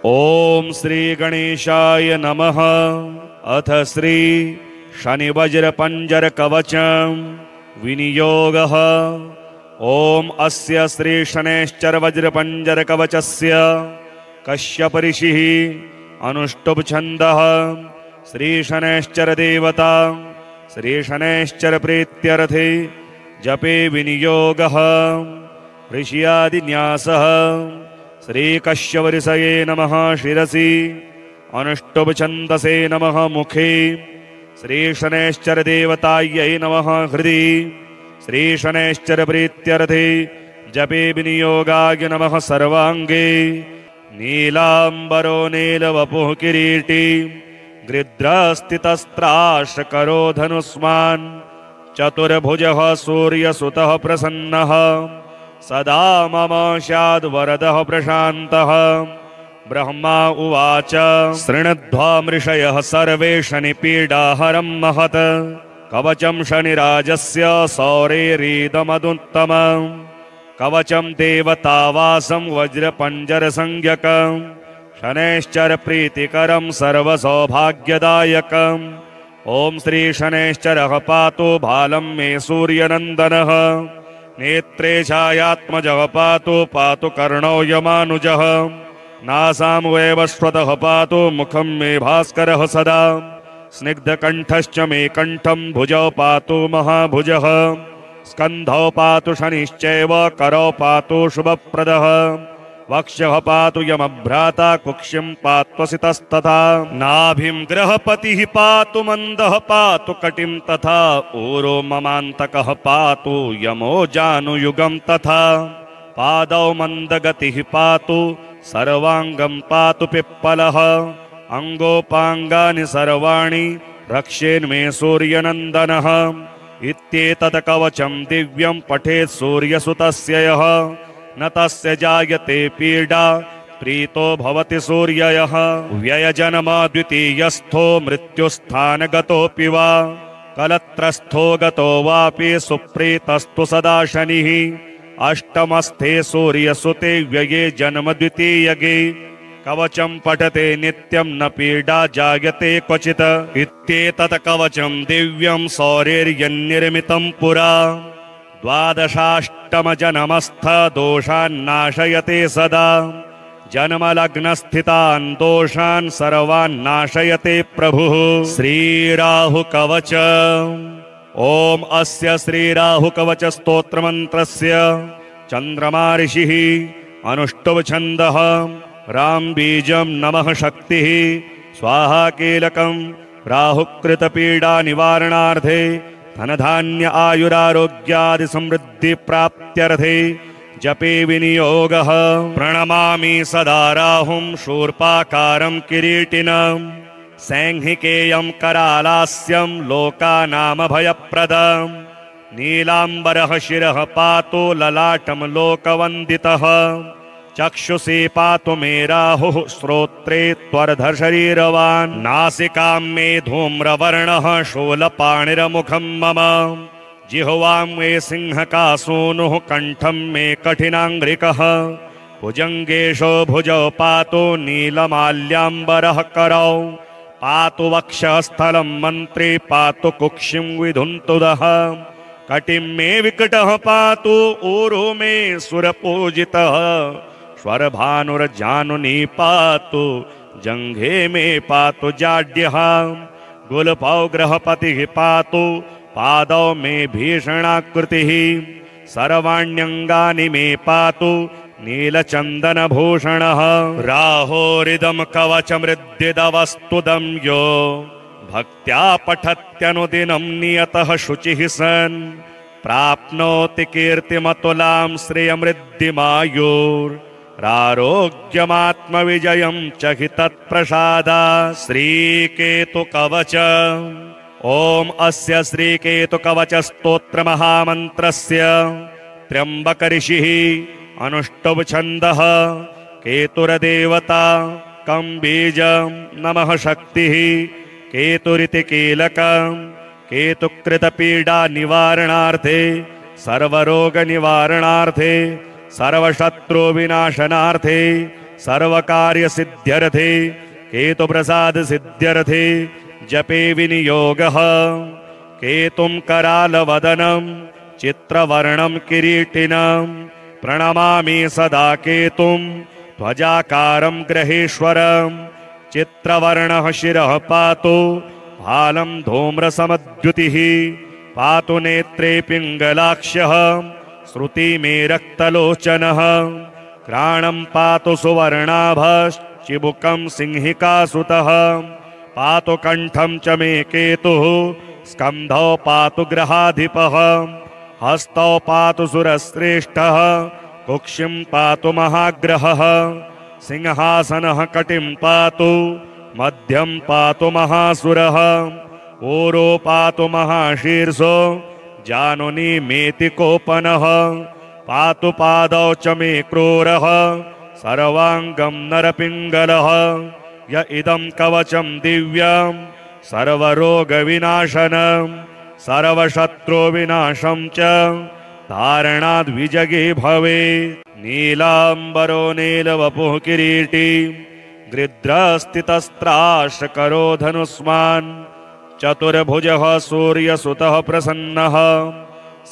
ओम श्री गणेशाय नमः। अथ श्री शनिवज्रपंजर कवचं विनियोगः। ओम अस्य श्री शनैश्चर वज्रपंजर कवचस्य कश्यप ऋषिः अनुष्टुभ छन्दः। श्री शनैश्चर देवता श्री शनैश्चर प्रीत्यर्थे जपे विनियोगः। ऋषियादिन्यासः। श्री कश्यप ऋषये नमः शिरसि। अनुष्टुभ छन्दसे नमः मुखे। श्री शनैश्चर देवतायै नमः हृदि। श्री शनैश्चर प्रीत्यर्थे जपे विनियोगाय नमः सर्वांगे। नीलांबरो नीलवपुः किरीटी गृध्रस्थितस्त्राशकरो धनुष्मान्। चतुर्भुजः सूर्यसुतः प्रसन्नः सदा मम स्याद्वरदः प्रशान्तः। ब्रह्मा उवाच शृणुध्वा मृषयः सर्वे शनिपीडाहरं महत्। कवचं शनिराजस्य सौरेरीदमदुत्तमम्। कवचं देवतावासं वज्रपञ्जरसंज्ञकम्। शनैश्चर प्रीतिकरं सर्वसौभाग्यदायकम्। ओम श्री शनैश्चरः पातु भालं मे सूर्यनन्दनः। नेत्रे छायात्मजः पातु कर्णौ यमानुजः। नासां वैवस्वतः पातु मुखं मे भास्करः सदा। स्निग्धकण्ठश्च मे कण्ठं भुजौ पातु महाभुजः। स्कन्धौ पातु शनिश्चैव करौ पातु शुभप्रदः। वक्षः पातु यमभ्राता कुक्षिं पात्वसितस्तथा। नाभिं गृहपतिः पातु मन्दः पातु कटिं तथा। ऊरो ममान्तकः पातु यमो जानुयुगं तथा। पादौ मन्दगतिः पातु सर्वाङ्गं पातु पिप्पलः। अङ्गोपाङ्गानि सर्वाणि रक्षेन्मे सूर्यनन्दनः। इत्येतत् कवचं दिव्यं पठेत् सूर्यसुतस्य यः। न तस्य जायते पीडा प्रीतो भवति सूर्ययः। व्ययजन्म द्वितीयस्थो मृत्युस्थानगतोऽपि वा। कलत्रस्थो गतो वापि सुप्रीतस्तु सदा शनिः। अष्टमस्थे सूर्यसुते व्यये जन्म द्वितीयगे। कवचं पठते नित्यं न पीडा जायते क्वचित्। इत्येतत् कवचं दिव्यं सौरेर्यन्निर्मितं पुरा। द्वादशाष्टमजन्मस्थ दोषान्नाशयते सदा। जन्मलग्नस्थितान् दोषान् सर्वान् नाशयते प्रभुः। श्रीराहुकवच। ओम अस्य श्रीराहुकवच स्तोत्रमन्त्रस्य चन्द्रमा ऋषिः अनुष्टुभ छन्दः। रामबीजं नमः शक्तिः। स्वाहा कीलकं राहुकृतपीडा निवारणार्थे। धनधान्य आयुरारोग्यादि समृद्धि प्राप्त्यर्थे जपे विनियोगः। प्रणमामि सदा राहुं शूर्पाकारं किरीटिनं। सैंहिकेयं करालास्यं लोकानामभयप्रदम्। नीलांबरः शिरः पातु ललाटं लोकवन्दितः। चक्षुषी पातु मे राहुः श्रोत्रे त्वरधशरीरवान्। नासिकां मे धूम्रवर्णः शूलपाणिरमुखं मम। जिह्वां मे सिंहकासूनुः कण्ठं मे कठिनाङ्घ्रिकः। भुजङ्गेशो भुजौ पातु नीलमाल्याम्बरः करौ। पातु वक्षस्थलं मन्त्री पातु कुक्षिं विधुन्तुदः। कटिं मे विकटः पातु ऊरो मे सुरपूजितः। स्वरभानुर्जानुनी पातु जङ्घे मे पातु जाड्यः। गुल्फौ गृहपतिः पातु पादौ मे भीषणाकृतिः। सर्वाण्यङ्गानि मे पातु नीलचन्दनभूषणः। राहोरिदं कवचमृद्दिदवस्तुदं यो भक्त्या पठत्यनुदिनं नियतः शुचिः सन्। प्राप्नोति कीर्तिमतुलां श्रियमृद्धिमायुरारोग्यमात्मविजयं च हि तत्प्रसादा। श्रीकेतुकवच। ओम अस्य श्रीकेतुकवच स्तोत्रमहामन्त्रस्य त्र्यम्बक ऋषिः अनुष्टुभ छन्दः। केतुरदेवता कं बीजं नमः शक्तिः। केतुरिति कीलकं केतुकृतपीडा निवारणार्थे सर्वरोग निवारणार्थे सर्वशत्रु विनाशनार्थे सर्वकार्यसिद्ध्यर्थे केतुप्रसादसिद्ध्यर्थे जपे विनियोगः। केतुं करालवदनं चित्रवर्णं किरीटिनं प्रणमामि सदा केतुं ध्वजाकारं ग्रहेश्वरं। चित्रवर्णः शिरः पातु भालं धूम्रसमद्युतिः पातु नेत्रे पिङ्गलाक्षः श्रुति मे रक्तलोचनः। घ्राणं पातु सुवर्णाभश्चिबुकं सिंहिकासुतः पातु कण्ठं च मे केतुः स्कन्धौ पातु ग्रहाधिपः। हस्तौ पातु सुरश्रेष्ठः कुक्षिं पातु महाग्रहः। सिंहासनः कटिं पातु मध्यं पातु महासुरः। ऊरो पातु महाशीर्षो जानुनी मेतिकोपनः। पातु पादौ च मे क्रूरः सर्वाङ्गं नरपिङ्गलः। य इदं कवचं दिव्यं सर्वरोगविनाशनं सर्वशत्रुविनाशं च धारणाद्विजगे भवेत्। नीलाम्बरो नीलवपुः किरीटी गृध्रस्थितस्त्राशकरो धनुष्मान् चतुर्भुजः सूर्यसुतः प्रसन्नः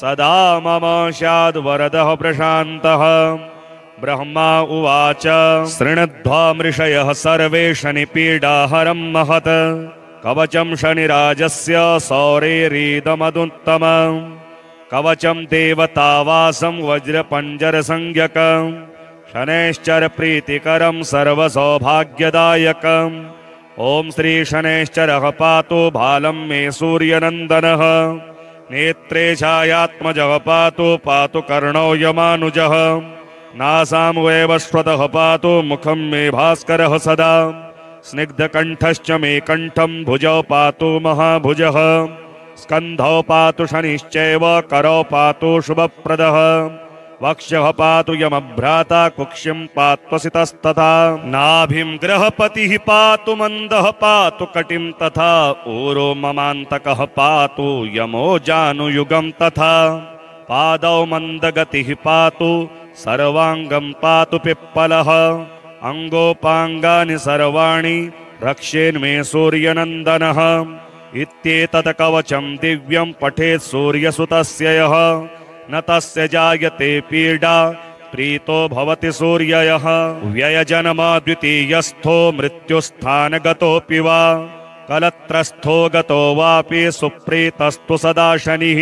सदा मम स्याद्वरदः प्रशान्तः। ब्रह्मा उवाच शृणुध्वा मृषयः सर्वे शनिपीडाहरं महत् कवचं शनिराजस्य सौरेरीदमदुत्तमम्। कवचं देवतावासं वज्रपञ्जरसंज्ञकम् शनैश्चर प्रीतिकरं सर्वसौभाग्यदायकम्। ॐ श्री शनैश्चरः पातु भालं मे सूर्यनन्दनः। नेत्रे छायात्मजः पातु पातु कर्णौ यमानुजः। नासां वैवस्वतः पातु मुखं मे भास्करः सदा। स्निग्धकण्ठश्च मे कण्ठं भुजौ पातु महाभुजः। स्कन्धौ पातु शनिश्चैव करौ पातु शुभप्रदः। वक्षः पातु यमभ्राता कुक्षिं पात्वसितस्तथा। नाभिं ग्रहपतिः पातु मन्दः पातु कटिं तथा। ऊरो ममान्तकः पातु यमो जानुयुगं तथा। पादौ मन्दगतिः पातु सर्वाङ्गं पातु पिप्पलः। अङ्गोपाङ्गानि सर्वाणि रक्षेन्मे सूर्यनन्दनः। इत्येतत् कवचं दिव्यं पठेत् सूर्यसुतस्य यः न तस्य जायते पीडा प्रीतो भवति सूर्ययः। व्ययजन्म द्वितीयस्थो मृत्युस्थानगतोऽपि वा कलत्रस्थो गतो वापि सुप्रीतस्तु सदा शनिः।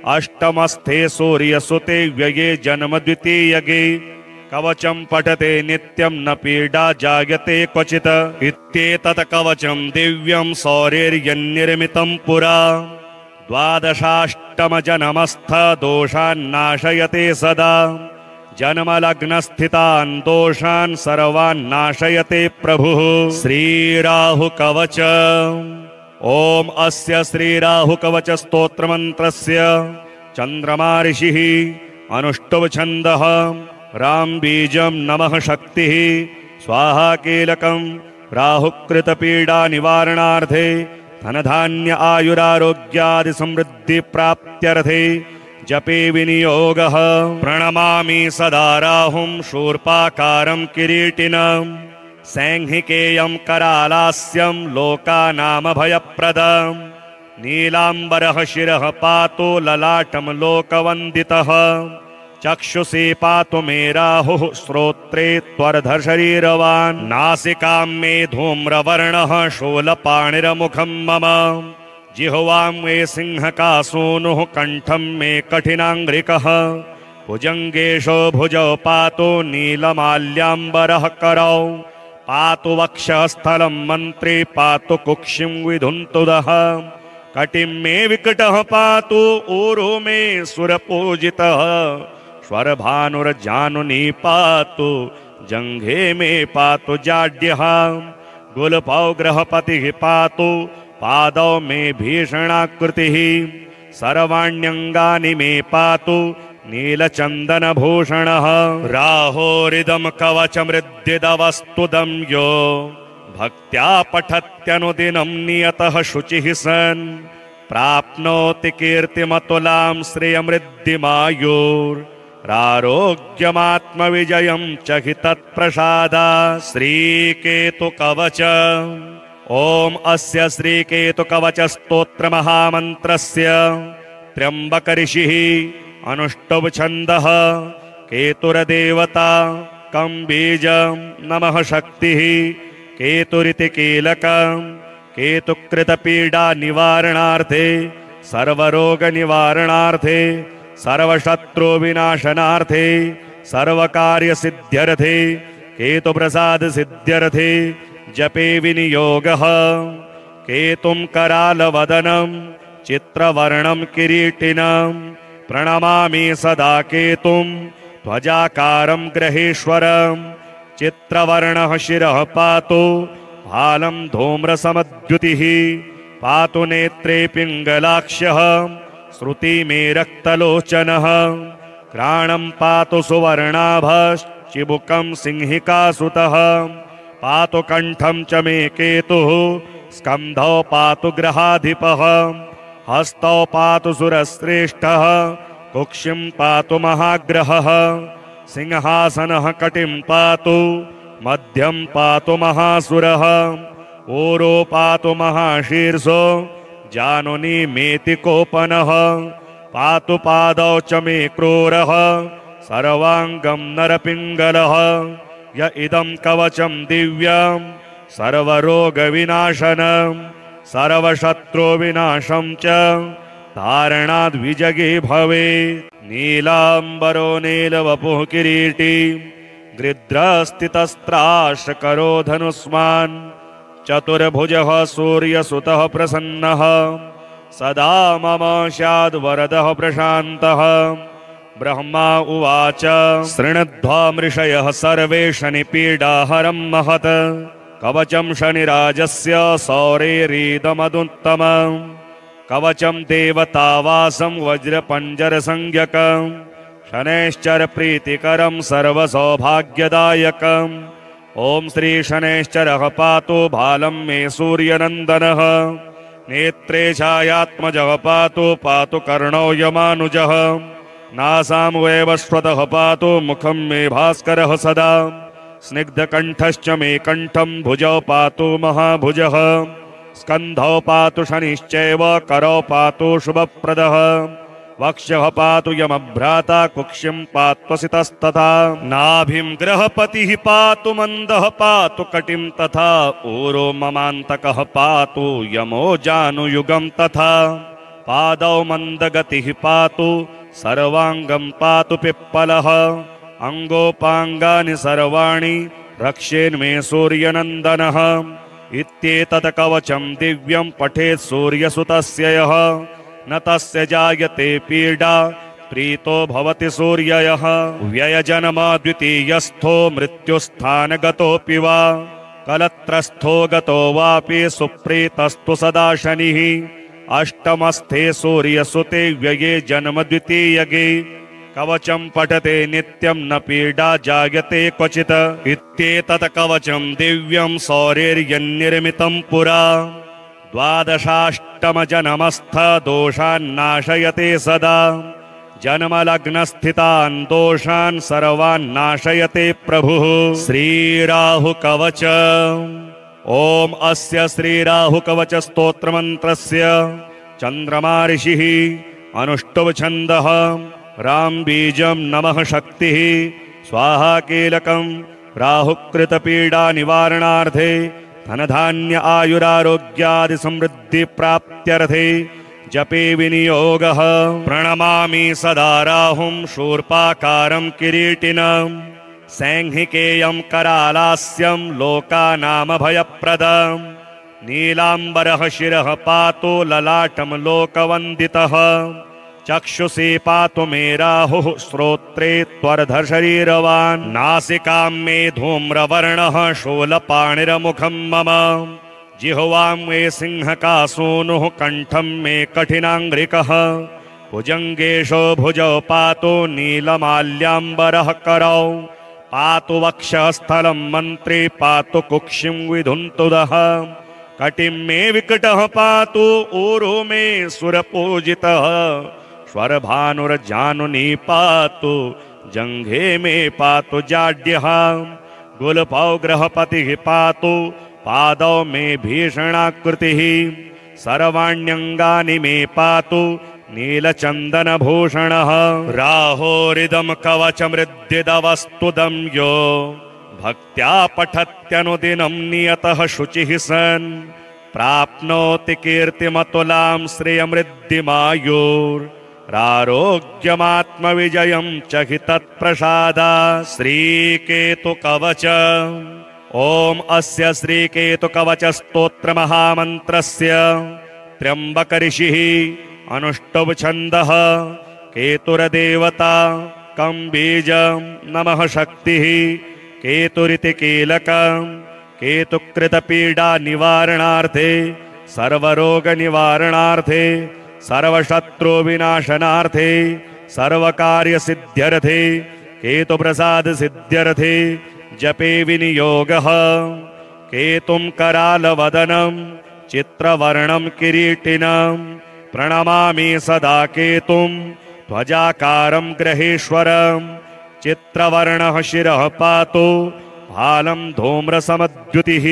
अष्टमस्थे सूर्यसुते व्यये जन्म द्वितीयगे कवचं पठते नित्यं न पीडा जायते क्वचित्। इत्येतत् कवचं दिव्यं सौरेर्यन्निर्मितं पुरा द्वादशाष्टमजन्मस्थ दोषान्नाशयते सदा। जन्मलग्नस्थितान् दोषान् सर्वान् नाशयते प्रभुः। श्रीराहुकवच ॐ अस्य श्रीराहुकवच स्तोत्रमन्त्रस्य चन्द्रमा ऋषिः अनुष्टुभ छन्दः राम बीजं नमः शक्तिः स्वाहा कीलकं राहुकृतपीडा निवारणार्थे धनधान्य आयुरारोग्यादि समृद्धि प्राप्त्यर्थे जपे विनियोगः। प्रणमामि सदा राहुं शूर्पाकारं किरीटिनं सैंहिकेयं करालास्यं लोकानामभयप्रदं। नीलाम्बरः शिरः पातु ललाटं लोकवन्दितः। चक्षुषी पातु मे राहुः श्रोत्रे त्वरधशरीरवान्। नासिकां मे धूम्रवर्णः शूलपाणिरमुखं मम। जिह्वां मे सिंहकासूनुः कण्ठं मे कठिनाङ्घ्रिकः। भुजङ्गेशो भुजौ पातु नीलमाल्याम्बरः करौ। पातु वक्षस्थलं मन्त्रे पातु कुक्षिं विधुन्तुदः। कटिं मे विकटः पातु ऊरो मे सुरपूजितः। स्वरभानुर्जानुनी पातु जङ्घे मे पातु जाड्यः। गुल्फौ ग्रहपतिः पातु पादौ मे भीषणाकृतिः। सर्वाण्यङ्गानि मे पातु नीलचन्दनभूषणः। राहोरिदं कवचमृद्धिदवस्तुदं यो भक्त्या पठत्यनुदिनं नियतः शुचिः सन् प्राप्नोति कीर्तिमतुलां श्रियमृद्धिमायुर् प्रारोग्यमात्मविजयं च हि तत्प्रसादा श्रीकेतुकवच। ॐ अस्य श्रीकेतुकवचस्तोत्रमहामन्त्रस्य त्र्यम्बकऋषिः अनुष्टुप् छन्दः केतुरदेवता कं बीजं नमः शक्तिः केतुरिति कीलकं केतुकृतपीडानिवारणार्थे सर्वरोगनिवारणार्थे सर्वशत्रुविनाशनार्थे सर्वकार्यसिद्ध्यर्थे केतुप्रसादसिद्ध्यर्थे जपे विनियोगः। केतुं करालवदनं चित्रवर्णं किरीटिनं प्रणमामि सदा केतुं ध्वजाकारं ग्रहेश्वरं। चित्रवर्णः शिरः पातु भालं धूम्रसमद्युतिः पातु नेत्रे पिङ्गलाक्ष्यः श्रुति मे रक्तलोचनः। घ्राणं पातु सुवर्णाभश्चिबुकं सिंहिकासुतः पातु कण्ठं च मे केतुः स्कन्धौ पातु ग्रहाधिपः। हस्तौ पातु सुरश्रेष्ठः कुक्षिं पातु महाग्रहः। सिंहासनः कटिं पातु मध्यं पातु महासुरः। ऊरो पातु महाशीर्षो जानुनी मेति कोपनः। पातु पादौ च मे क्रूरः सर्वाङ्गं नरपिङ्गलः। य इदं कवचं दिव्यं सर्वरोगविनाशनं सर्वशत्रुविनाशं च धारणाद्विजगे भवेत्। नीलाम्बरो नीलवपुः किरीटी गृध्रस्थितस्त्राशकरो धनुष्मान् चतुर्भुजः सूर्यसुतः प्रसन्नः सदा मम स्याद्वरदः प्रशान्तः। ब्रह्मा उवाच शृणुध्वा मृषयः सर्वे शनिपीडाहरं महत् कवचं शनिराजस्य सौरेरीदमदुत्तमम्। कवचं देवतावासं वज्रपञ्जरसंज्ञकं शनैश्चर प्रीतिकरं सर्वसौभाग्यदायकम्। ॐ श्री शनैश्चरः पातु भालं मे सूर्यनन्दनः। नेत्रे छायात्मजः पातु पातु कर्णौ यमानुजः। नासां वैवस्वतः पातु मुखं मे भास्करः सदा। स्निग्धकण्ठश्च मे कण्ठं भुजौ पातु महाभुजः। स्कन्धौ पातु शनिश्चैव करौ पातु शुभप्रदः। वक्षः पातु यमभ्राता कुक्षिं पात्वसितस्तथा। नाभिं ग्रहपतिः पातु मन्दः पातु कटिं तथा। ऊरो ममान्तकः पातु यमो जानुयुगं तथा। पादौ मन्दगतिः पातु सर्वाङ्गं पातु पिप्पलः। अङ्गोपाङ्गानि सर्वाणि रक्षेन्मे सूर्यनन्दनः। इत्येतत् कवचं दिव्यं पठेत् सूर्यसुतस्य यः न तस्य जायते पीडा प्रीतो भवति सूर्ययः। व्ययजन्म द्वितीयस्थो मृत्युस्थानगतोऽपि वा कलत्रस्थो गतो वापि सुप्रीतस्तु सदा शनिः। अष्टमस्थे सूर्यसुते व्यये जन्म द्वितीयगे कवचं पठते नित्यं न पीडा जायते क्वचित्। इत्येतत् कवचं दिव्यं सौरेर्यन्निर्मितं पुरा द्वादशाष्टमजन्मस्थ दोषान्नाशयते सदा। जन्मलग्नस्थितान् दोषान् सर्वान् नाशयते प्रभुः। श्रीराहुकवच। ॐ अस्य श्रीराहुकवच स्तोत्रमन्त्रस्य चन्द्रमा ऋषिः अनुष्टुप् छन्दः राम बीजं नमः शक्तिः स्वाहा कीलकं राहुकृतपीडा निवारणार्थे धनधान्य आयुरारोग्यादि समृद्धि प्राप्त्यर्थे जपे विनियोगः। प्रणमामि सदा राहुं शूर्पाकारं किरीटिनं सैंहिकेयं करालास्यं लोकानामभयप्रदम्। नीलाम्बरः शिरः पातु ललाटं लोकवन्दितः। चक्षुषी पातु मे राहुः श्रोत्रे त्वरधशरीरवान्। नासिकां मे धूम्रवर्णः शूलपाणिरमुखं मम। जिह्वां मे सिंहकासूनुः कण्ठं मे कठिनाङ्घ्रिकः। भुजङ्गेशो भुजौ पातु नीलमाल्याम्बरः करौ। पातु वक्षस्थलं मन्त्री पातु कुक्षिं विधुन्तुदः। कटिं मे विकटः पातु ऊरो मे सुरपूजितः। स्वरभानुर्जानुनी पातु जङ्घे मे पातु जाड्यः गुल्फौ गृहपतिः पातु पादौ मे भीषणाकृतिः सर्वाण्यङ्गानि मे पातु नीलचन्दनभूषणः राहोरिदं कवचमृद्दिदवस्तुदं यो भक्त्या पठत्यनुदिनं नियतः शुचिः सन् प्राप्नोति कीर्तिमतुलां श्रियमृद्धिमायुरारोग्यमात्मविजयं च हि तत्प्रसादा श्रीकेतुकवच ॐ अस्य श्रीकेतुकवचस्तोत्रमहामन्त्रस्य त्र्यम्बकऋषिः अनुष्टुप् छन्दः केतुरदेवता कं बीजं नमः शक्तिः केतुरिति कीलकं केतुकृतपीडा निवारणार्थे सर्वरोगनिवारणार्थे सर्वशत्रुविनाशनार्थे सर्वकार्यसिद्ध्यर्थे केतुप्रसादसिद्ध्यर्थे जपे विनियोगः केतुं करालवदनं चित्रवर्णं किरीटिनं प्रणमामि सदा केतुं ध्वजाकारं ग्रहेश्वरं चित्रवर्णः शिरः पातु भालं धूम्रसमद्युतिः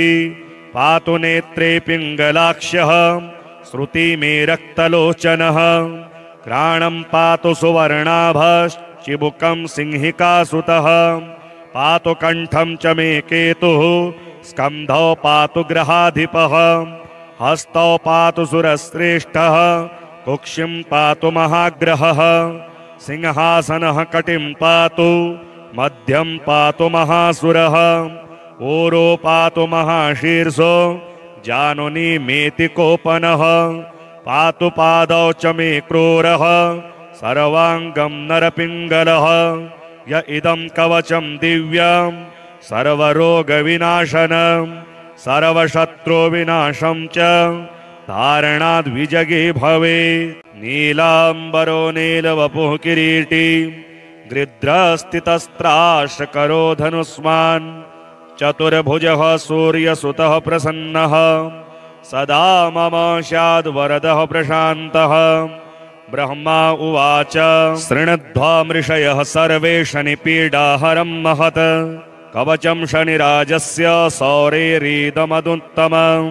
पातु नेत्रे पिङ्गलाक्षः श्रुति मे रक्तलोचनः घ्राणं पातु सुवर्णाभश्चिबुकं सिंहिकासुतः पातु कण्ठं च मे केतुः स्कन्धौ पातु ग्रहाधिपः हस्तौ पातु सुरश्रेष्ठः कुक्षिं पातु महाग्रहः सिंहासनः कटिं पातु मध्यं पातु महासुरः ऊरो पातु महाशीर्षो जानुनी मेति कोपनः पातु पादौ च मे क्रूरः सर्वाङ्गं नरपिङ्गलः य इदं कवचं दिव्यं सर्वरोगविनाशनं सर्वशत्रुविनाशं च धारणाद्विजगे भवेत् नीलाम्बरो नीलवपुः किरीटी गृध्रस्थितस्त्राशकरो धनुष्मान् चतुर्भुजः सूर्यसुतः प्रसन्नः सदा मम स्याद्वरदः प्रशान्तः ब्रह्मा उवाच शृणुध्वा मृषयः सर्वे शनिपीडाहरं महत् कवचं शनिराजस्य सौरेरीदमदुत्तमम्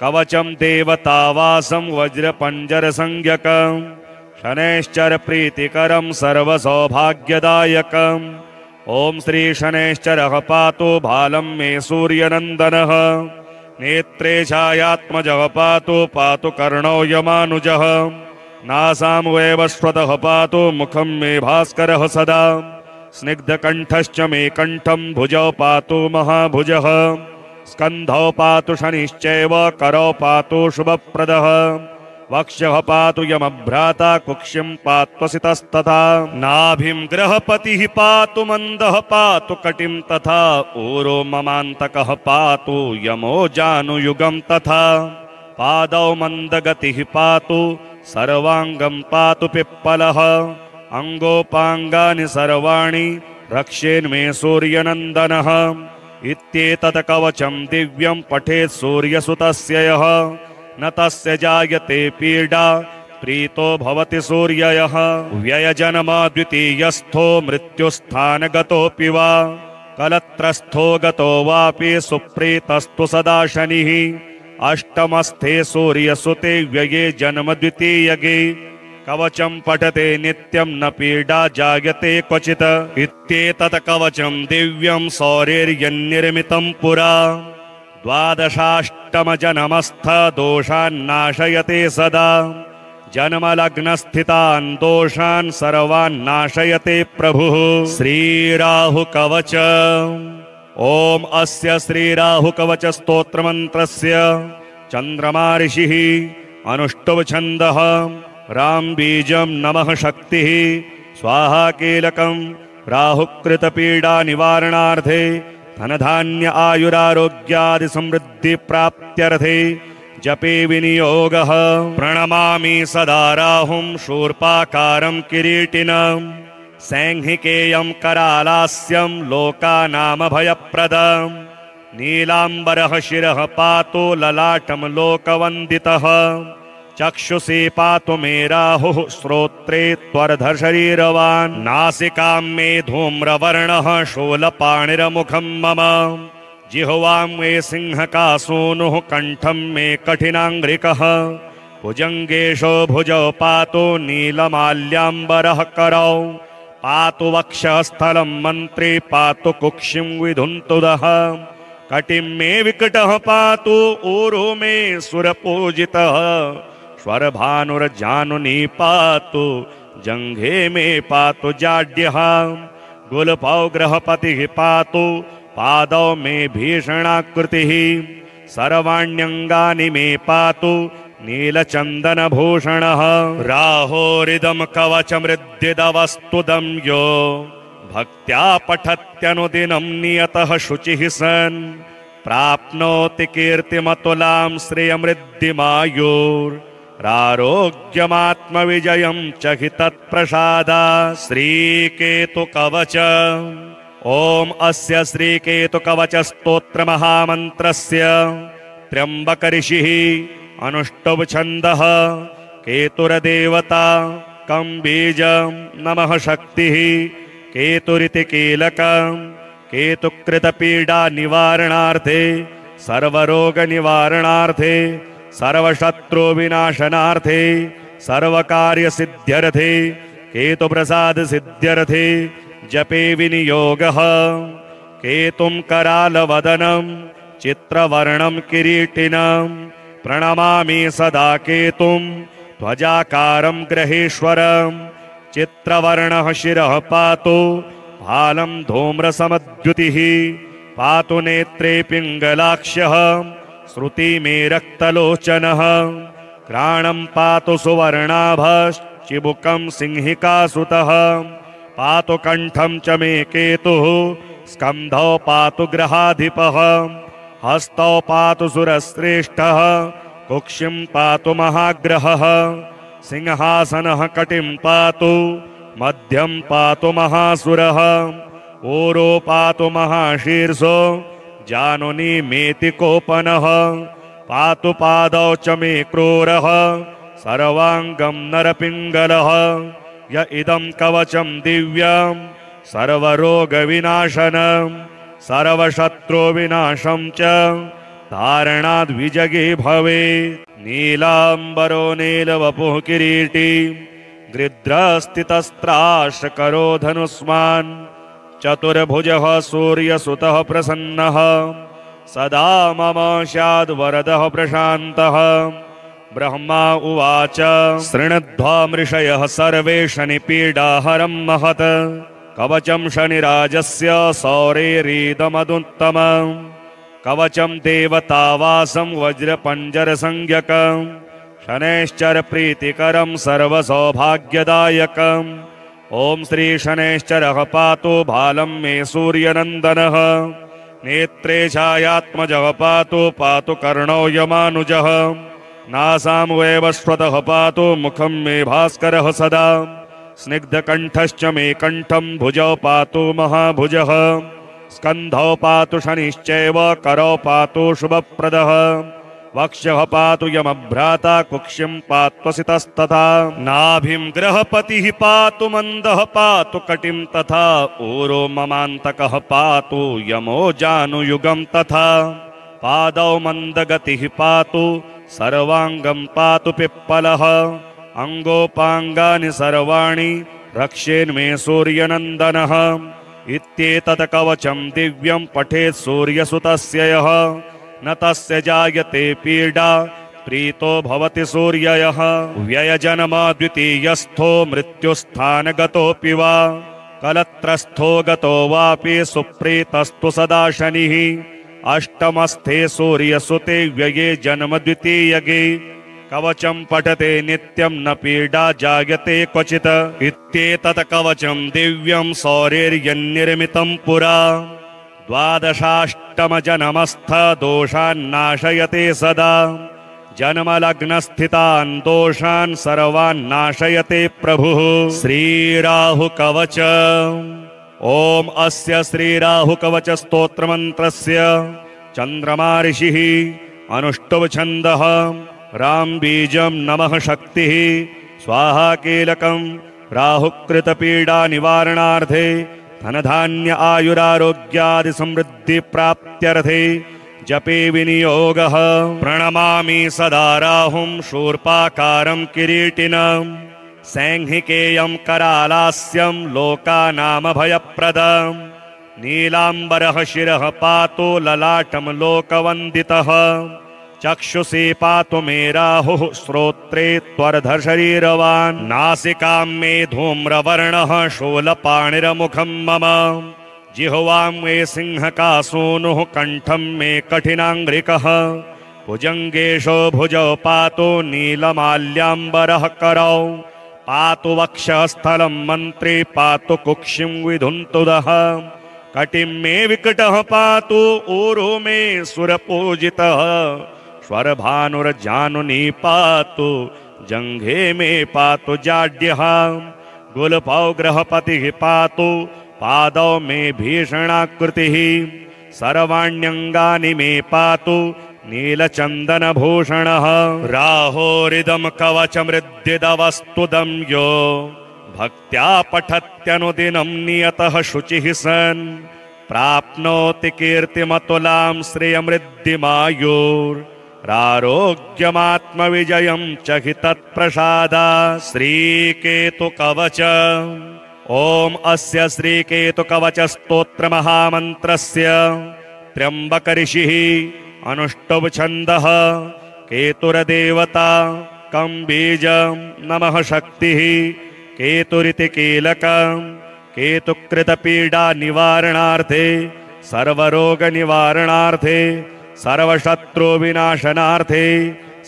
कवचं देवतावासं वज्रपञ्जरसंज्ञकं शनैश्चर प्रीतिकरं सर्वसौभाग्यदायकम् ॐ श्री शनैश्चरः पातु भालं मे सूर्यनन्दनः नेत्रे छायात्मजः पातु कर्णौ यमानुजः नासां वैवस्वतः पातु मुखं मे भास्करः सदा स्निग्धकण्ठश्च मे कण्ठं भुजौ पातु महाभुजः स्कन्धौ पातु शनिश्चैव करौ पातु शुभप्रदः वक्षः पातु यमभ्राता कुक्षिं पात्वसितस्तथा नाभिं गृहपतिः पातु मन्दः पातु कटिं तथा ऊरो ममान्तकः पातु यमो जानुयुगं तथा पादौ मन्दगतिः पातु सर्वाङ्गं पातु पिप्पलः अङ्गोपाङ्गानि सर्वाणि रक्षेन्मे सूर्यनन्दनः इत्येतत् कवचं दिव्यं पठेत् सूर्यसुतस्य यः न तस्य जायते पीडा प्रीतो भवति सूर्ययः व्ययजन्म द्वितीयस्थो मृत्युस्थानगतोऽपि वा कलत्रस्थो गतो वापि सुप्रीतस्तु सदा शनिः अष्टमस्थे सूर्यसुते व्यये जन्म द्वितीयगे कवचं पठते नित्यं न पीडा जायते क्वचित् इत्येतत् कवचं दिव्यं सौरेर्यन्निर्मितं पुरा द्वादशाष्टमजन्मस्थ दोषान्नाशयते सदा जन्मलग्नस्थितान् दोषान् सर्वान् नाशयते प्रभुः श्रीराहुकवच ॐ अस्य श्रीराहुकवच स्तोत्रमन्त्रस्य चन्द्रमा ऋषिः अनुष्टुप् छन्दः राम बीजं नमः शक्तिः स्वाहा कीलकं राहुकृतपीडा निवारणार्थे धनधान्य आयुरारोग्यादि समृद्धि प्राप्त्यर्थे जपे विनियोगः प्रणमामि सदा राहुं शूर्पाकारं किरीटिनं सैंहिकेयं करालास्यं लोकानामभयप्रदं नीलाम्बरः शिरः पातु ललाटं लोकवन्दितः चक्षुषी पातु मे राहुः श्रोत्रे त्वरधशरीरवान् नासिकां मे धूम्रवर्णः शूलपाणिरमुखं मम जिह्वां मे सिंहकासूनुः कण्ठं मे कठिनाङ्घ्रिकः भुजङ्गेशो भुजौ पातु नीलमाल्याम्बरः करौ पातु वक्षस्थलं मन्त्री पातु कुक्षिं विधुन्तुदः कटिं मे विकटः पातु ऊरो मे सुरपूजितः स्वरभानुर्जानुनी पातु जङ्घे मे पातु जाड्यः गुलपौग्रहपतिः पातु पादौ मे भीषणाकृतिः सर्वाण्यङ्गानि मे पातु नीलचन्दनभूषणः राहोरिदं कवचमृद्दिदवस्तुदं यो भक्त्या पठत्यनुदिनं नियतः शुचिः सन् प्राप्नोति कीर्तिमतुलां श्रियमृद्धिमायुरारोग्यमात्मविजयं च हि तत्प्रसादा श्रीकेतुकवच ॐ अस्य श्रीकेतुकवचस्तोत्रमहामन्त्रस्य त्र्यम्बकऋषिः अनुष्टुभ छन्दः केतुरदेवता कं बीजं नमः शक्तिः केतुरिति कीलकं केतुकृतपीडा निवारणार्थे सर्वरोगनिवारणार्थे सर्वशत्रुविनाशनार्थे सर्वकार्यसिद्ध्यर्थे केतुप्रसादसिद्ध्यर्थे जपे विनियोगः केतुं करालवदनं चित्रवर्णं किरीटिनं प्रणमामि सदा केतुं ध्वजाकारं ग्रहेश्वरं चित्रवर्णः शिरः पातु भालं धूम्रसमद्युतिः पातु नेत्रे पिङ्गलाक्ष्यः श्रुति मे रक्तलोचनः घ्राणं पातु सुवर्णाभश्चिबुकं सिंहिकासुतः पातु कण्ठं च मे केतुः स्कन्धौ पातु ग्रहाधिपः हस्तौ पातु सुरश्रेष्ठः कुक्षिं पातु महाग्रहः सिंहासनः कटिं पातु मध्यं पातु महासुरः ऊरो पातु महाशीर्षो जानुनी मेति कोपनः पातु पादौ च मे क्रूरः सर्वाङ्गं नरपिङ्गलः य इदं कवचं दिव्यं सर्वरोगविनाशनं सर्वशत्रुविनाशं च धारणाद्विजगे भवेत् नीलाम्बरो नीलवपुः किरीटी गृध्रस्थितस्त्राशकरो धनुष्मान् चतुर्भुजः सूर्यसुतः प्रसन्नः सदा मम स्याद्वरदः प्रशान्तः ब्रह्मा उवाच शृणुध्वा मृषयः सर्वे शनिपीडाहरं महत् कवचं शनिराजस्य सौरेरीदमदुत्तमम् कवचं देवतावासं वज्रपञ्जरसंज्ञकं शनैश्चर प्रीतिकरं सर्वसौभाग्यदायकम् ॐ श्री शनैश्चरः पातु भालं मे सूर्यनन्दनः नेत्रे छायात्मजः पातु पातु कर्णौ यमानुजः नासां वैवस्वतः पातु मुखं मे भास्करः सदा स्निग्धकण्ठश्च मे कण्ठं भुजौ पातु महाभुजः स्कन्धौ पातु शनिश्चैव करौ पातु शुभप्रदः वक्षः पातु यमभ्राता कुक्षिं पात्वसितस्तथा नाभिं ग्रहपतिः पातु मन्दः पातु कटिं तथा ऊरो ममान्तकः पातु यमो जानुयुगं तथा पादौ मन्दगतिः पातु सर्वाङ्गं पातु पिप्पलः अङ्गोपाङ्गानि सर्वाणि रक्षेन्मे सूर्यनन्दनः इत्येतत् कवचं दिव्यं पठेत् सूर्यसुतस्य यः न तस्य जायते पीडा प्रीतो भवति सूर्ययः व्ययजन्म द्वितीयस्थो मृत्युस्थानगतोऽपि वा कलत्रस्थो गतो वापि सुप्रीतस्तु सदा शनिः अष्टमस्थे सूर्यसुते व्यये जन्म द्वितीयगे कवचं पठते नित्यं न पीडा जायते क्वचित् इत्येतत् कवचं दिव्यं सौरेर्यन्निर्मितं पुरा द्वादशाष्टमजन्मस्थ दोषान्नाशयते सदा जन्मलग्नस्थितान् दोषान् सर्वान्नाशयते प्रभुः श्रीराहुकवच ॐ अस्य श्रीराहुकवच स्तोत्रमन्त्रस्य चन्द्रमा ऋषिः अनुष्टुभ छन्दः रामबीजं नमः शक्तिः स्वाहा कीलकं राहुकृतपीडानिवारणार्थे धनधान्य आयुरारोग्यादि समृद्धि प्राप्त्यर्थे जपे विनियोगः। प्रणमामि सदा राहुं शूर्पाकारं किरीटिनं सैंहिकेयं करालास्यं लोकानामभयप्रदम् नीलाम्बरः शिरः पातु ललाटं लोकवन्दितः चक्षुषी पातु मे राहुः श्रोत्रे त्वरधशरीरवान् नासिकां मे धूम्रवर्णः शूलपाणिरमुखं मम जिह्वां मे सिंहकासूनुः कण्ठं मे कठिनाङ्घ्रिकः भुजङ्गेशो भुजौ पातु नीलमाल्याम्बरः करौ पातु वक्षस्थलं मन्त्री पातु कुक्षिं विधुन्तुदः कटिं मे विकटः पातु ऊरो मे सुरपूजितः स्वरभानुर्जानुनी पातु जङ्घे मे पातु जाड्यः गुलपौ गृहपतिः पातु पादौ मे भीषणाकृतिः सर्वाण्यङ्गानि मे पातु नीलचन्दनभूषणः राहोरिदं कवचमृद्दिदवस्तुदं यो भक्त्या पठत्यनुदिनं नियतः शुचिः सन् प्राप्नोति कीर्तिमतुलां श्रियमृद्धिमायुरारोग्यमात्मविजयं च हि तत्प्रसादा श्रीकेतुकवच ॐ अस्य श्रीकेतुकवचस्तोत्रमहामन्त्रस्य त्र्यम्बकऋषिः अनुष्टुभ छन्दः केतुरदेवता कं बीजं नमः शक्तिः केतुरिति कीलकं केतुकृतपीडानिवारणार्थे सर्वरोगनिवारणार्थे सर्वशत्रुविनाशनार्थे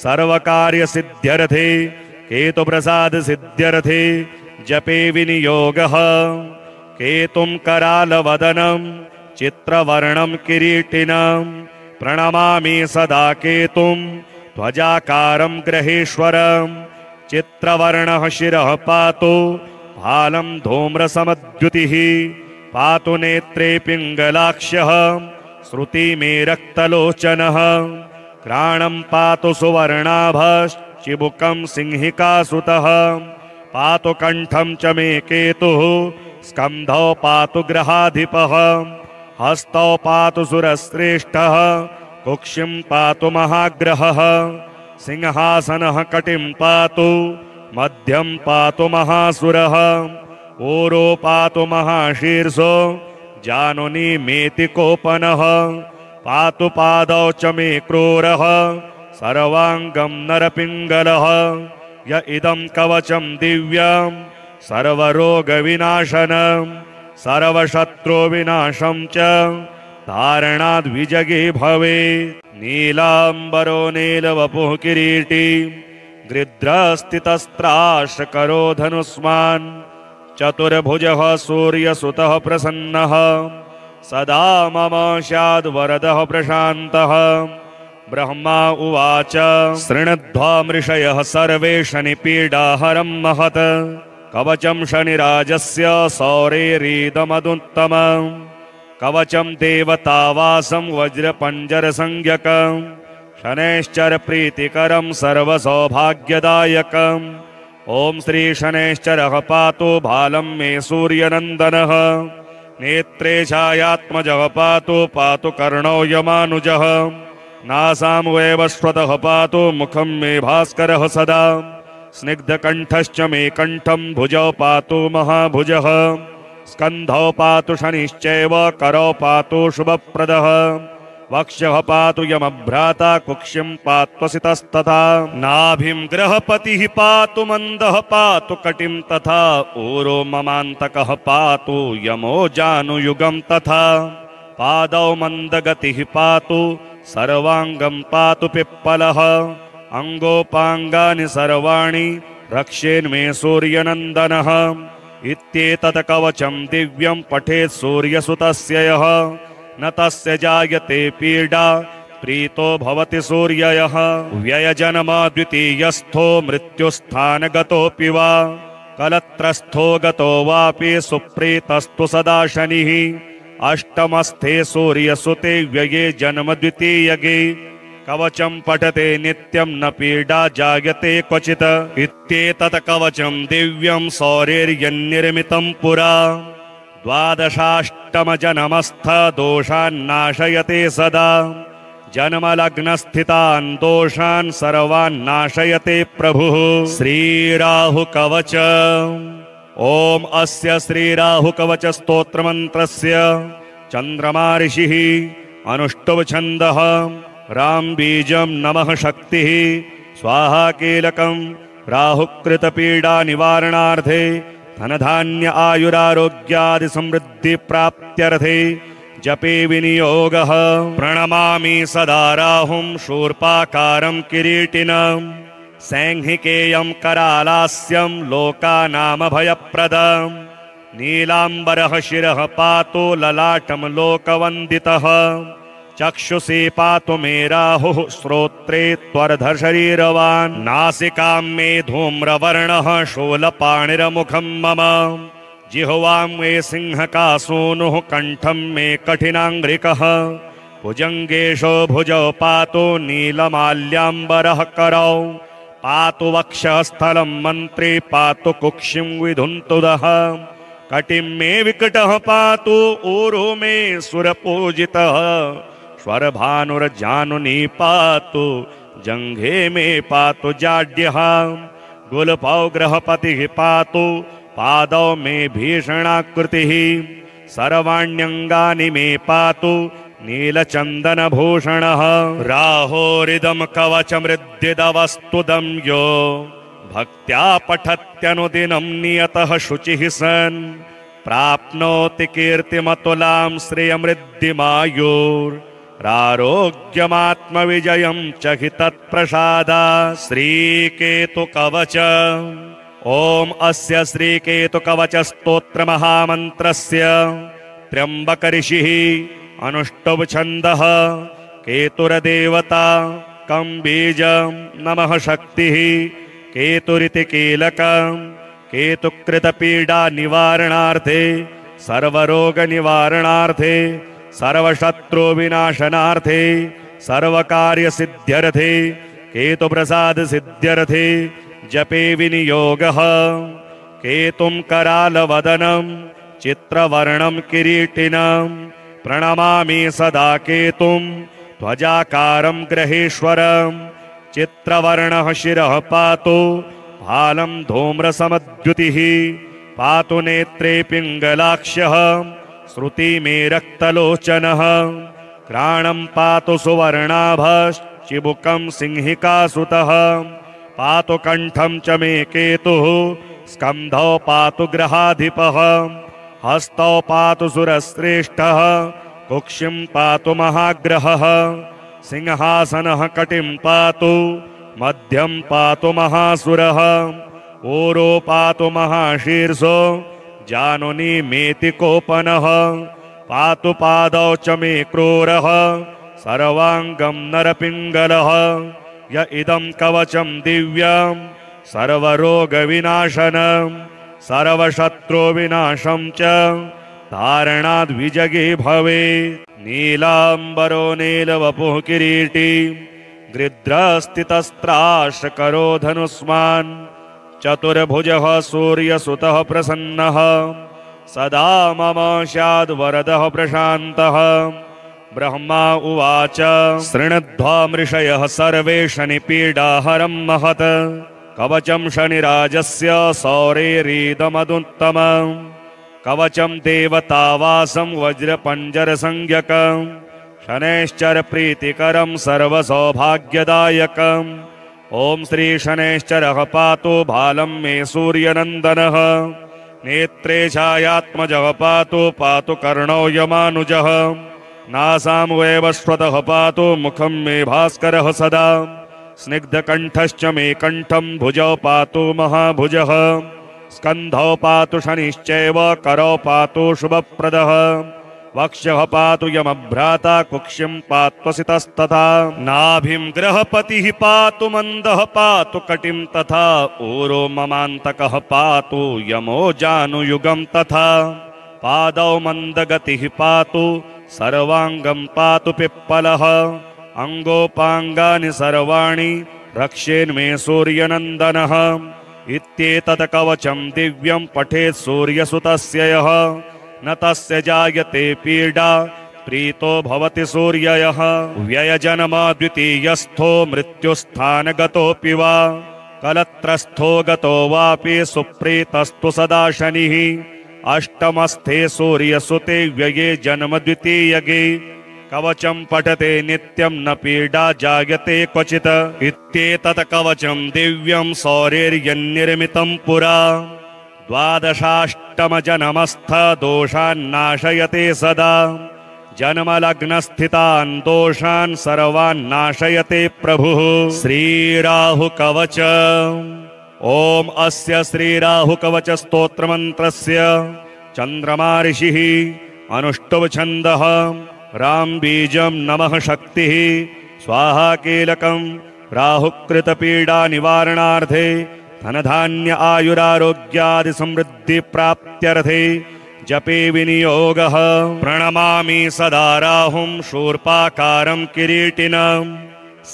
सर्वकार्यसिद्ध्यर्थे केतुप्रसादसिद्ध्यर्थे जपे विनियोगः। केतुं करालवदनं चित्रवर्णं किरीटिनं प्रणमामि सदा केतुं ध्वजाकारं ग्रहेश्वरं चित्रवर्णः शिरः पातु भालं धूम्रसमद्युतिः पातु नेत्रे पिङ्गलाक्षः श्रुति मे रक्तलोचनः घ्राणं पातु सुवर्णाभश्चिबुकं सिंहिकासुतः पातु कण्ठं च मे केतुः स्कन्धौ पातु ग्रहाधिपः हस्तौ पातु सुरश्रेष्ठः कुक्षिं पातु महाग्रहः सिंहासनः कटिं पातु मध्यं पातु महासुरः ऊरो पातु महाशीर्षो जानुनी मेति कोपनः पातु पादौ च मे क्रूरः सर्वाङ्गं नरपिङ्गलः य इदं कवचं दिव्यं सर्वरोगविनाशनं सर्वशत्रुविनाशं च धारणाद् विजगे भवेत्। नीलाम्बरो नीलवपुः किरीटी गृध्रस्थितस्त्राशकरो धनुष्मान् चतुर्भुजः सूर्यसुतः प्रसन्नः सदा मम स्याद्वरदः प्रशान्तः। ब्रह्मा उवाच शृणुध्वा मृषयः सर्वे शनिपीडाहरं महत् कवचं शनिराजस्य सौरेरीदमदुत्तमम् कवचं देवतावासं वज्रपञ्जरसंज्ञकं शनैश्चर प्रीतिकरं सर्वसौभाग्यदायकम् ॐ श्री शनैश्चरः पातु भालं मे सूर्यनन्दनः नेत्रे छायात्मजः पातु कर्णौ यमानुजः नासां वैवस्वतः पातु मुखं मे भास्करः सदा स्निग्धकण्ठश्च मे कण्ठं भुजौ पातु महाभुजः स्कन्धौ पातु शनिश्चैव करौ पातु शुभप्रदः वक्षः पातु यमभ्राता कुक्षिं पात्वसितस्तथा नाभिं गृहपतिः पातु मन्दः पातु कटिं तथा ऊरो ममान्तकः पातु यमो जानुयुगं तथा पादौ मन्दगतिः पातु सर्वाङ्गं पातु पिप्पलः अङ्गोपाङ्गानि सर्वाणि रक्षेन्मे सूर्यनन्दनः इत्येतत् कवचं दिव्यं पठेत् सूर्यसुतस्य यः न तस्य जायते पीडा प्रीतो भवति सूर्ययः व्ययजन्म द्वितीयस्थो मृत्युस्थानगतोऽपि वा कलत्रस्थो गतो वापि सुप्रीतस्तु सदा शनिः अष्टमस्थे सूर्यसुते व्यये जन्म द्वितीयगे कवचं पठते नित्यं न पीडा जायते क्वचित् इत्येतत् कवचं दिव्यं सौरेर्यन्निर्मितं पुरा द्वादशाष्टमजनमस्थ दोषान्नाशयते सदा जन्मलग्नस्थितान् दोषान् सर्वान् नाशयते प्रभुः श्रीराहु कवच ओम अस्य श्रीराहु कवच स्तोत्रमन्त्रस्य चन्द्रमा ऋषिः अनुष्टुभ छन्दः राम बीजं नमः शक्तिः स्वाहा कीलकं राहुकृत पीडा निवारणार्थे धनधान्य आयुरारोग्यादि समृद्धि प्राप्त्यर्थे जपे विनियोगः प्रणमामि सदा राहुं शूर्पाकारं किरीटिनं सैंहिकेयं करालास्यं लोकानामभयप्रदं नीलाम्बरः शिरः पातु ललाटं लोकवन्दितः चक्षुषी पातु मे राहुः श्रोत्रे त्वरधशरीरवान् नासिकां मे धूम्रवर्णः शूलपाणिरमुखं मम जिह्वां मे सिंहकासूनुः कण्ठं मे कठिनाङ्घ्रिकः भुजङ्गेशो भुजौ पातु नीलमाल्याम्बरः करौ पातु वक्षस्थलं मन्त्रे पातु कुक्षिं विधुन्तुदः कटिं मे विकटः पातु ऊरो मे सुरपूजितः स्वरभानुर्जानुनी पातु जङ्घे मे पातु जाड्यः गुलपौ ग्रहपतिः पातु पादौ मे भीषणाकृतिः सर्वाण्यङ्गानि मे पातु नीलचन्दनभूषणः राहोरिदं कवचमृद्दिदवस्तुदं यो भक्त्या पठत्यनुदिनं नियतः शुचिः सन् प्राप्नोति कीर्तिमतुलां श्रियमृद्धिमायुरारोग्यमात्मविजयं च हि तत्प्रसादा श्रीकेतुकवच ओम अस्य श्रीकेतुकवच स्तोत्रमहामन्त्रस्य त्र्यम्बकऋषिः अनुष्टुभ छन्दः केतुरदेवता कं बीजं नमः शक्तिः केतुरिति कीलकं केतुकृतपीडा निवारणार्थे सर्वरोगनिवारणार्थे सर्वशत्रुविनाशनार्थे सर्वकार्यसिद्ध्यर्थे केतुप्रसादसिद्ध्यर्थे जपे विनियोगः केतुं करालवदनं चित्रवर्णं किरीटिनं प्रणमामि सदा केतुं ध्वजाकारं ग्रहेश्वरं चित्रवर्णः शिरः पातु भालं धूम्रसमद्युतिः पातु नेत्रे पिङ्गलाक्ष्यः श्रुति मे रक्तलोचनः घ्राणं पातु सुवर्णाभश्चिबुकं सिंहिकासुतः पातु कण्ठं च मे केतुः स्कन्धौ पातु ग्रहाधिपः हस्तौ पातु सुरश्रेष्ठः कुक्षिं पातु महाग्रहः सिंहासनः कटिं पातु मध्यं पातु महासुरः ऊरो पातु महाशीर्षो जानुनी मेति कोपनः पातु पादौ च मे क्रूरः सर्वाङ्गं नरपिङ्गलः य इदं कवचं दिव्यं सर्वरोगविनाशनं सर्वशत्रुविनाशं च धारणाद्विजगे भवेत् नीलाम्बरो नीलवपुः किरीटी गृध्रस्थितस्त्राशकरो धनुष्मान् चतुर्भुजः सूर्यसुतः प्रसन्नः सदा मम स्याद्वरदः प्रशान्तः ब्रह्मा उवाच शृणुध्वमृषयः सर्वे शनिपीडाहरं महत् कवचं शनिराजस्य सौरेरीदमदुत्तमं कवचं देवतावासं वज्रपञ्जरसंज्ञकं शनैश्चर प्रीतिकरं सर्वसौभाग्यदायकम् ॐ श्री शनैश्चरः पातु भालं मे सूर्यनन्दनः नेत्रे छायात्मजः पातु पातु कर्णौ यमानुजः नासां वैवस्वतः पातु मुखं मे भास्करः सदा स्निग्धकण्ठश्च मे कण्ठं भुजौ पातु महाभुजः स्कन्धौ पातु शनिश्चैव करौ पातु शुभप्रदः वक्षः पातु यमभ्राता कुक्षिं पात्वसितस्तथा नाभिं ग्रहपतिः पातु मन्दः पातु कटिं तथा ऊरो ममान्तकः पातु यमो जानुयुगं तथा पादौ मन्दगतिः पातु सर्वाङ्गं पातु पिप्पलः अंगोपांगानि सर्वाणि रक्षेन्मे सूर्यनंदनः इत्येतत् कवचं दिव्यं पठेत् सूर्यसुतस्य यः न तस्य जायते पीडा प्रीतो भवति सूर्ययः व्ययजन्म द्वितीयस्थो मृत्युस्थानगतोऽपि वा कलत्रस्थो गतो वापि सुप्रीतस्तु सदा शनिः अष्टमस्थे सूर्यसुते व्यये जन्म द्वितीयगे कवचं पठते नित्यं न पीडा जायते क्वचित् इत्येतत् कवचं दिव्यं सौरेर्यन्निर्मितं पुरा द्वादशाष्टम जन्मस्थ दोषान्नाशयते सदा जन्मलग्नस्थितान् दोषान् सर्वान् नाशयते प्रभुः श्रीराहु कवच ओम अस्य श्रीराहु कवच स्तोत्रमन्त्रस्य चन्द्रमा ऋषिः अनुष्टुभ छन्दः राम बीजं नमः शक्तिः स्वाहा कीलकं राहुकृत पीडा निवारणार्थे धनधान्य आयुरारोग्यादि समृद्धि प्राप्त्यर्थे जपे विनियोगः प्रणमामि सदा राहुं शूर्पाकारं किरीटिनं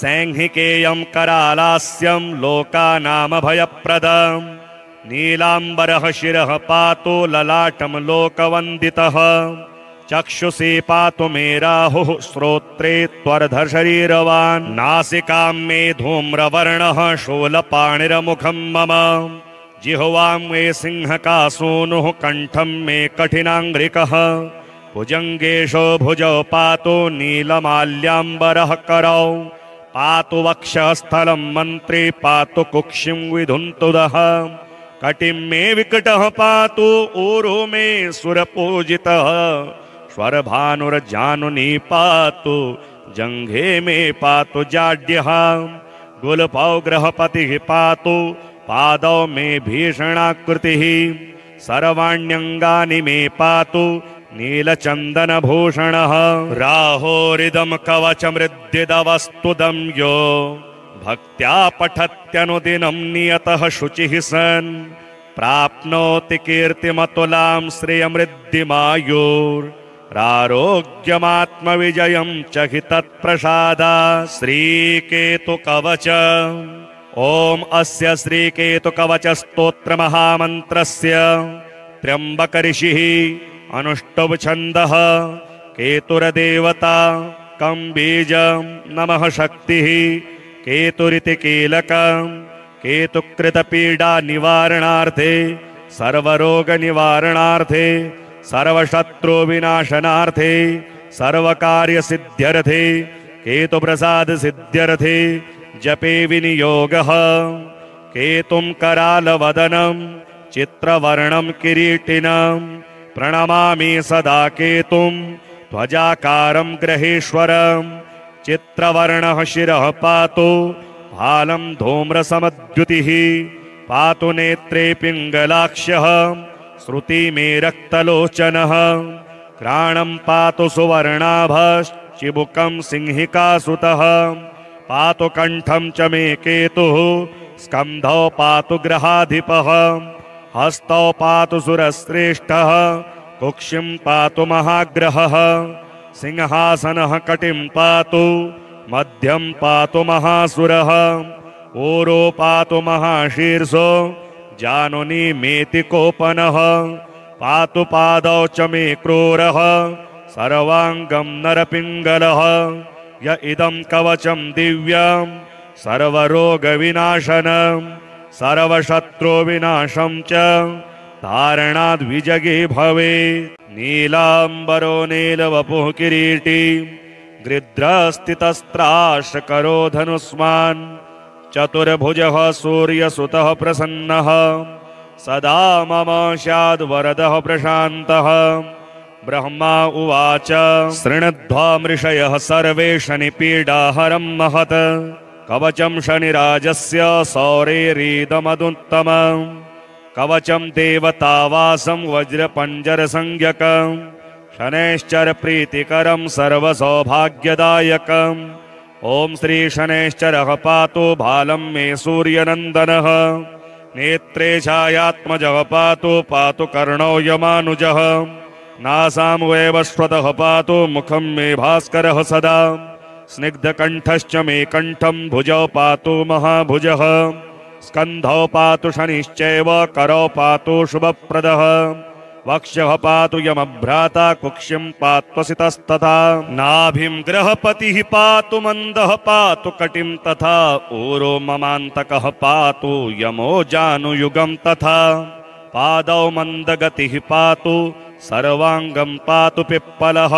सैंहिकेयं करालास्यं लोकानामभयप्रदं नीलाम्बरः शिरः पातु ललाटं लोकवन्दितः चक्षुषी पातु मे राहुः श्रोत्रे त्वर्धशरीरवान् नासिकां मे धूम्रवर्णः शूलपाणिर्मुखं मम जिह्वां मे सिंहकासूनुः कण्ठं मे कठिनाङ्घ्रिकः भुजङ्गेशो भुजौ पातु नीलमाल्याम्बरः करौ पातु वक्षस्थलं मन्त्री पातु कुक्षिं विधुन्तुदः कटिं मे विकटः पातु ऊरो मे सुरपूजितः स्वरभानुर्जानुनी पातु जङ्घे मे पातु जाड्यः गुलपौ ग्रहपतिः पातु पादौ मे भीषणाकृतिः सर्वाण्यङ्गानि मे पातु नीलचन्दनभूषणः राहोरिदं कवचमृद्धिदवस्तुदं यो भक्त्या पठत्यनुदिनं नियतः शुचिः सन् प्राप्नोति कीर्तिमतुलां श्रियमृद्धिमायुरारोग्यमात्मविजयं च हि तत्प्रसादा श्रीकेतुकवच ओम अस्य श्रीकेतुकवच स्तोत्रमहामन्त्रस्य त्र्यम्बक ऋषिः अनुष्टुभ छन्दः केतुर्देवता कं बीजं नमः शक्तिः केतुरिति कीलकं केतुकृतपीडा निवारणार्थे सर्वरोग निवारणार्थे सर्वशत्रु विनाशनार्थे सर्वकार्य सिद्ध्यर्थे केतुप्रसाद सिद्ध्यर्थे जपे विनियोगः केतुं करालवदनं चित्रवर्णं किरीटिनं प्रणमामि सदा केतुं ध्वजाकारं ग्रहेश्वरं चित्रवर्णः शिरः पातु भालं धूम्रसमद्युतिः पातु नेत्रे पिङ्गलाक्षः श्रुति मे रक्तलोचनः घ्राणं पातु सुवर्णाभश्चिबुकं सिंहिकासुतः पातु कंठं च मे केतुः स्कन्धौ पातु ग्रहाधिपः हस्तौ पातु सुरश्रेष्ठः कुक्षिं पातु महाग्रहः सिंहासनः कटिं पातु मध्यं पातु महासुरः ऊरो पातु महाशीर्षो जानुनी मेति कोपनः पातु पादौ च मे क्रूरः सर्वाङ्गं नरपिङ्गलः य इदं कवचं दिव्यं सर्वरोगविनाशनं सर्वशत्रुविनाशं च धारणाद् विजगे भवेत् नीलाम्बरो नीलवपुः किरीटी गृध्रस्थितस्त्राशकरो धनुष्मान् चतुर्भुजः सूर्यसुतः प्रसन्नः सदा मम स्याद्वरदः प्रशान्तः ब्रह्मा उवाच शृणुध्वा मृषयः सर्वे शनिपीडाहरं महत् कवचं शनिराजस्य सौरेरीदमदुत्तमं कवचं देवतावासं वज्रपञ्जरसंज्ञकं शनैश्चर प्रीतिकरं सर्वसौभाग्यदायकम् ॐ श्री शनैश्चरः पातु भालं मे सूर्यनन्दनः नेत्रे छायात्मजः पातु कर्णौ यमानुजः नासां वैवस्वतः पातु मुखं मे भास्करः सदा स्निग्धकण्ठश्च मे कण्ठं भुजौ पातु महाभुजः स्कन्धौ पातु शनिश्चैव करौ पातु शुभप्रदः वक्षः पातु यमभ्राता कुक्षिं पात्वसितस्तथा नाभिं ग्रहपतिः पातु मन्दः पातु कटिं तथा ऊरो ममान्तकः पातु यमो जानुयुगं तथा पादौ मन्दगतिः पातु सर्वाङ्गं पातु पिप्पलः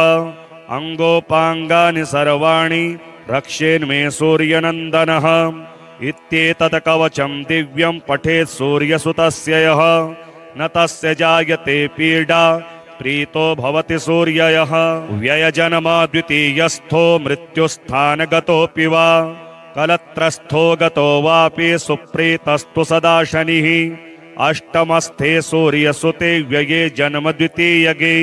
अङ्गोपाङ्गानि सर्वाणि रक्षेन्मे सूर्यनन्दनः इत्येतत् कवचं दिव्यं पठेत् सूर्यसुतस्य यः न तस्य जायते पीडा प्रीतो भवति सूर्ययः व्ययजन्म द्वितीयस्थो मृत्युस्थानगतोऽपि वा कलत्रस्थो गतो वापि सुप्रीतस्तु सदा शनिः अष्टमस्थे सूर्यसुते व्यये जन्म द्वितीयगे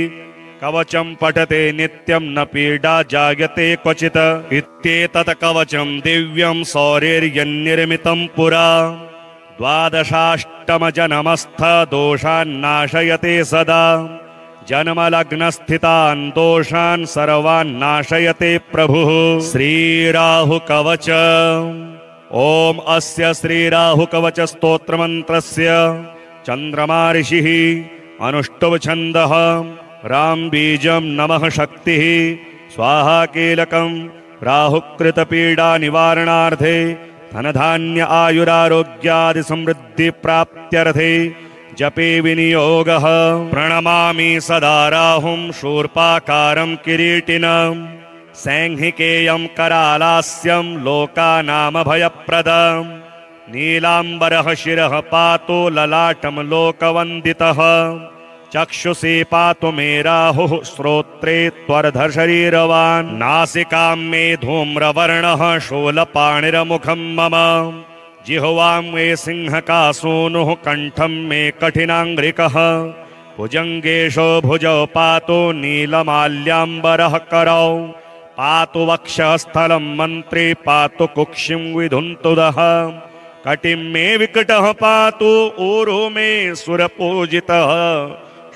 कवचं पठते नित्यं न पीडा जायते क्वचित् इत्येतत् कवचं दिव्यं सौरेर्यन्निर्मितं पुरा द्वादशाष्टमजन्मस्थ दोषान्नाशयते सदा जन्मलग्नस्थितान् दोषान् सर्वान्नाशयते प्रभुः श्रीराहुकवच ॐ अस्य श्रीराहुकवच स्तोत्रमन्त्रस्य चन्द्रमा ऋषिः अनुष्टुप् रामबीजं नमः शक्तिः स्वाहा कीलकं राहुकृतपीडा निवारणार्थे धनधान्य आयुरारोग्यादि समृद्धि प्राप्त्यर्थे जपे विनियोगः प्रणमामि सदा राहुं शूर्पाकारं किरीटिनं सैंहिकेयं करालास्यं लोकानामभयप्रदं नीलाम्बरः शिरः पातु ललाटं लोकवन्दितः चक्षुषी पातु मे राहुः श्रोत्रे त्वरधशरीरवान् नासिकां मे धूम्रवर्णः शूलपाणिरमुखं मम जिह्वां मे सिंहकासूनुः कण्ठं मे कठिनाङ्घ्रिकः भुजङ्गेशो भुजौ पातु नीलमाल्याम्बरः करौ पातु वक्षस्थलं मन्त्री पातु कुक्षिं विधुन्तुदः कटिं मे विकटः पातु ऊरो मे सुरपूजितः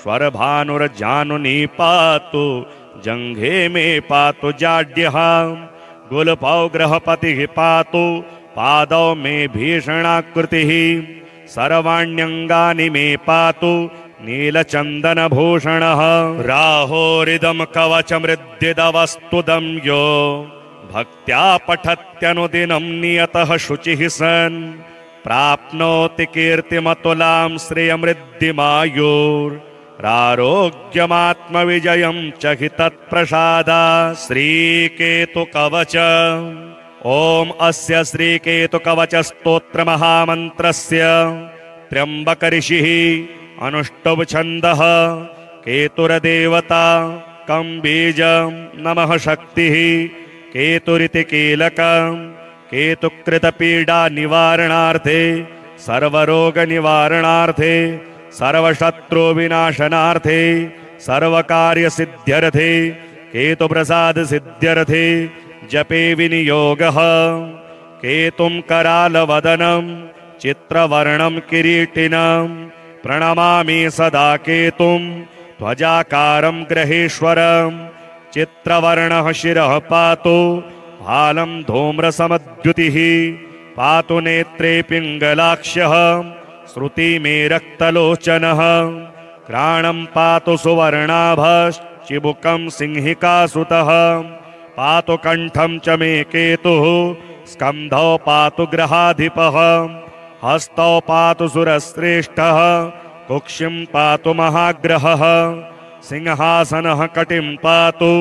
स्वरभानुर्जानुनी पातु जङ्घे मे पातु जाड्यः गुल्फौ ग्रहपतिः पातु पादौ मे भीषणाकृतिः सर्वाण्यङ्गानि मे पातु नीलचन्दनभूषणः राहोरिदं कवचमृद्दिदवस्तुदं यो भक्त्या पठत्यनुदिनं नियतः शुचिः सन् प्राप्नोति कीर्तिमतुलां श्रियमृद्धिमायुरारोग्यमात्मविजयं च हि तत्प्रसादा श्रीकेतुकवच ॐ अस्य श्रीकेतुकवचस्तोत्रमहामन्त्रस्य त्र्यम्बकऋषिः अनुष्टुप् छन्दः केतुरदेवता कं बीजं नमः शक्तिः केतुरिति कीलकं केतुकृतपीडा निवारणार्थे सर्वरोगनिवारणार्थे सर्वशत्रुविनाशनार्थे सर्वकार्यसिद्ध्यर्थे केतुप्रसादसिद्ध्यर्थे जपे विनियोगः केतुं करालवदनं चित्रवर्णं किरीटिनं प्रणमामि सदा केतुं ध्वजाकारं ग्रहेश्वरं चित्रवर्णः शिरः पातु भालं धूम्रसमद्युतिः पातु नेत्रे पिङ्गलाक्षः श्रुति मे रक्तलोचनः घ्राणं पातु सुवर्णाभश्चिबुकं सिंहिकासुतः पातु कण्ठं च मे केतुः स्कन्धौ पातु ग्रहाधिपः हस्तौ पातु सुरश्रेष्ठः कुक्षिं पातु महाग्रहः सिंहासनः कटिं पातु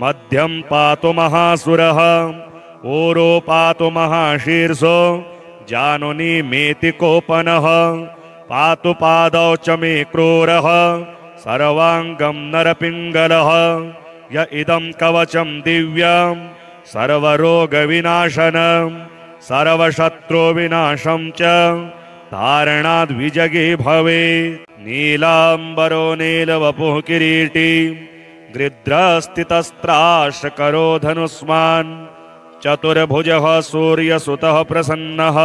मध्यं पातु महासुरः ऊरो पातु महाशीर्षो जानुनी मेति कोपनः पातु पादौ च मे क्रूरः सर्वाङ्गं नरपिङ्गलः य इदं कवचं दिव्यं सर्वरोगविनाशनं सर्वशत्रुविनाशं च धारणाद्विजगे भवेत् नीलाम्बरो नीलवपुः किरीटी गृध्रस्थितस्त्राशकरो धनुष्मान् चतुर्भुजः सूर्यसुतः प्रसन्नः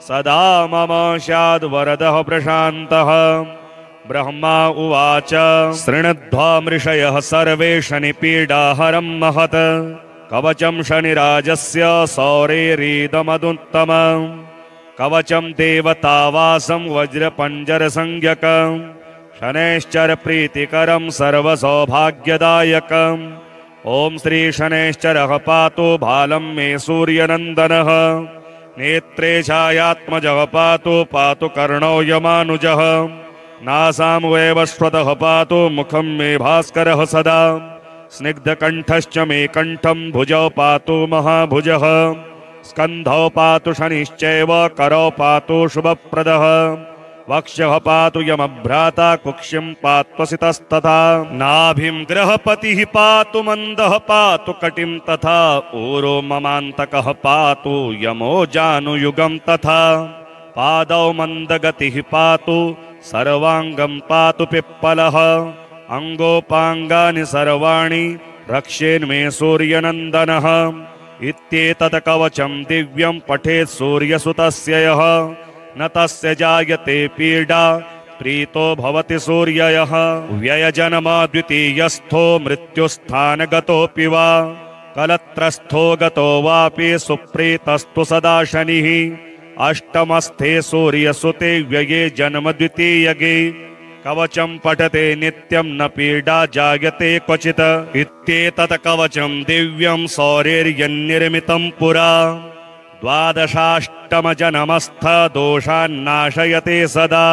सदा मम स्याद्वरदः प्रशान्तः ब्रह्मा उवाच शृणुध्वा मृषयः सर्वे शनिपीडाहरं महत् कवचं शनिराजस्य सौरेरीदमदुत्तमम् कवचं देवतावासं वज्रपञ्जरसंज्ञकम् शनैश्चर प्रीतिकरं सर्वसौभाग्यदायकम् ॐ श्री शनैश्चरः पातु भालं मे सूर्यनन्दनः नेत्रे छायात्मजः पातु कर्णौ यमानुजः नासां वैवस्वतः पातु मुखं मे भास्करः सदा स्निग्धकण्ठश्च मे कण्ठं भुजौ पातु महाभुजः स्कन्धौ पातु शनिश्चैव करौ पातु शुभप्रदः वक्षः पातु यमभ्राता कुक्ष्यं पात्वसितस्तथा नाभिं गृहपतिः पातु मन्दः पातु कटिं तथा ऊरो ममान्तकः पातु यमो जानुयुगं तथा पादौ मन्दगतिः पातु सर्वाङ्गं पातु पिप्पलः अङ्गोपाङ्गानि सर्वाणि रक्षेन्मे सूर्यनन्दनः इत्येतत् कवचं दिव्यं पठेत् सूर्यसुतस्य यः न तस्य जायते पीडा प्रीतो भवति सूर्ययः व्ययजनमा द्वितीयस्थो मृत्युस्थानगतोऽपि वा कलत्रस्थो गतो वापि सुप्रीतस्तु सदा शनिः अष्टमस्थे सूर्यसुते व्यये जन्म द्वितीयगे कवचं पठते नित्यं न पीडा जायते क्वचित् इत्येतत् कवचं दिव्यं सौरेर्यन्निर्मितं पुरा द्वादशाष्टमजनमस्थ दोषान्नाशयते सदा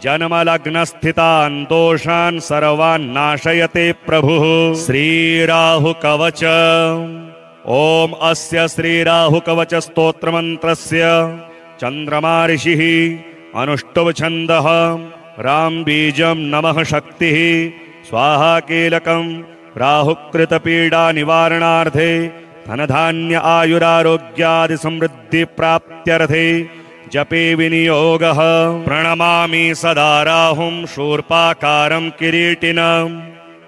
जन्मलग्नस्थितान् दोषान् सर्वान् नाशयते प्रभुः श्रीराहुकवच ॐ अस्य श्रीराहुकवच स्तोत्रमन्त्रस्य चन्द्रमा ऋषिः अनुष्टुभ छन्दः राम बीजं नमः शक्तिः स्वाहा कीलकं राहुकृतपीडा निवारणार्थे धनधान्य आयुरारोग्यादि समृद्धि प्राप्त्यर्थे जपे विनियोगः प्रणमामि सदा राहुं शूर्पाकारं किरीटिनं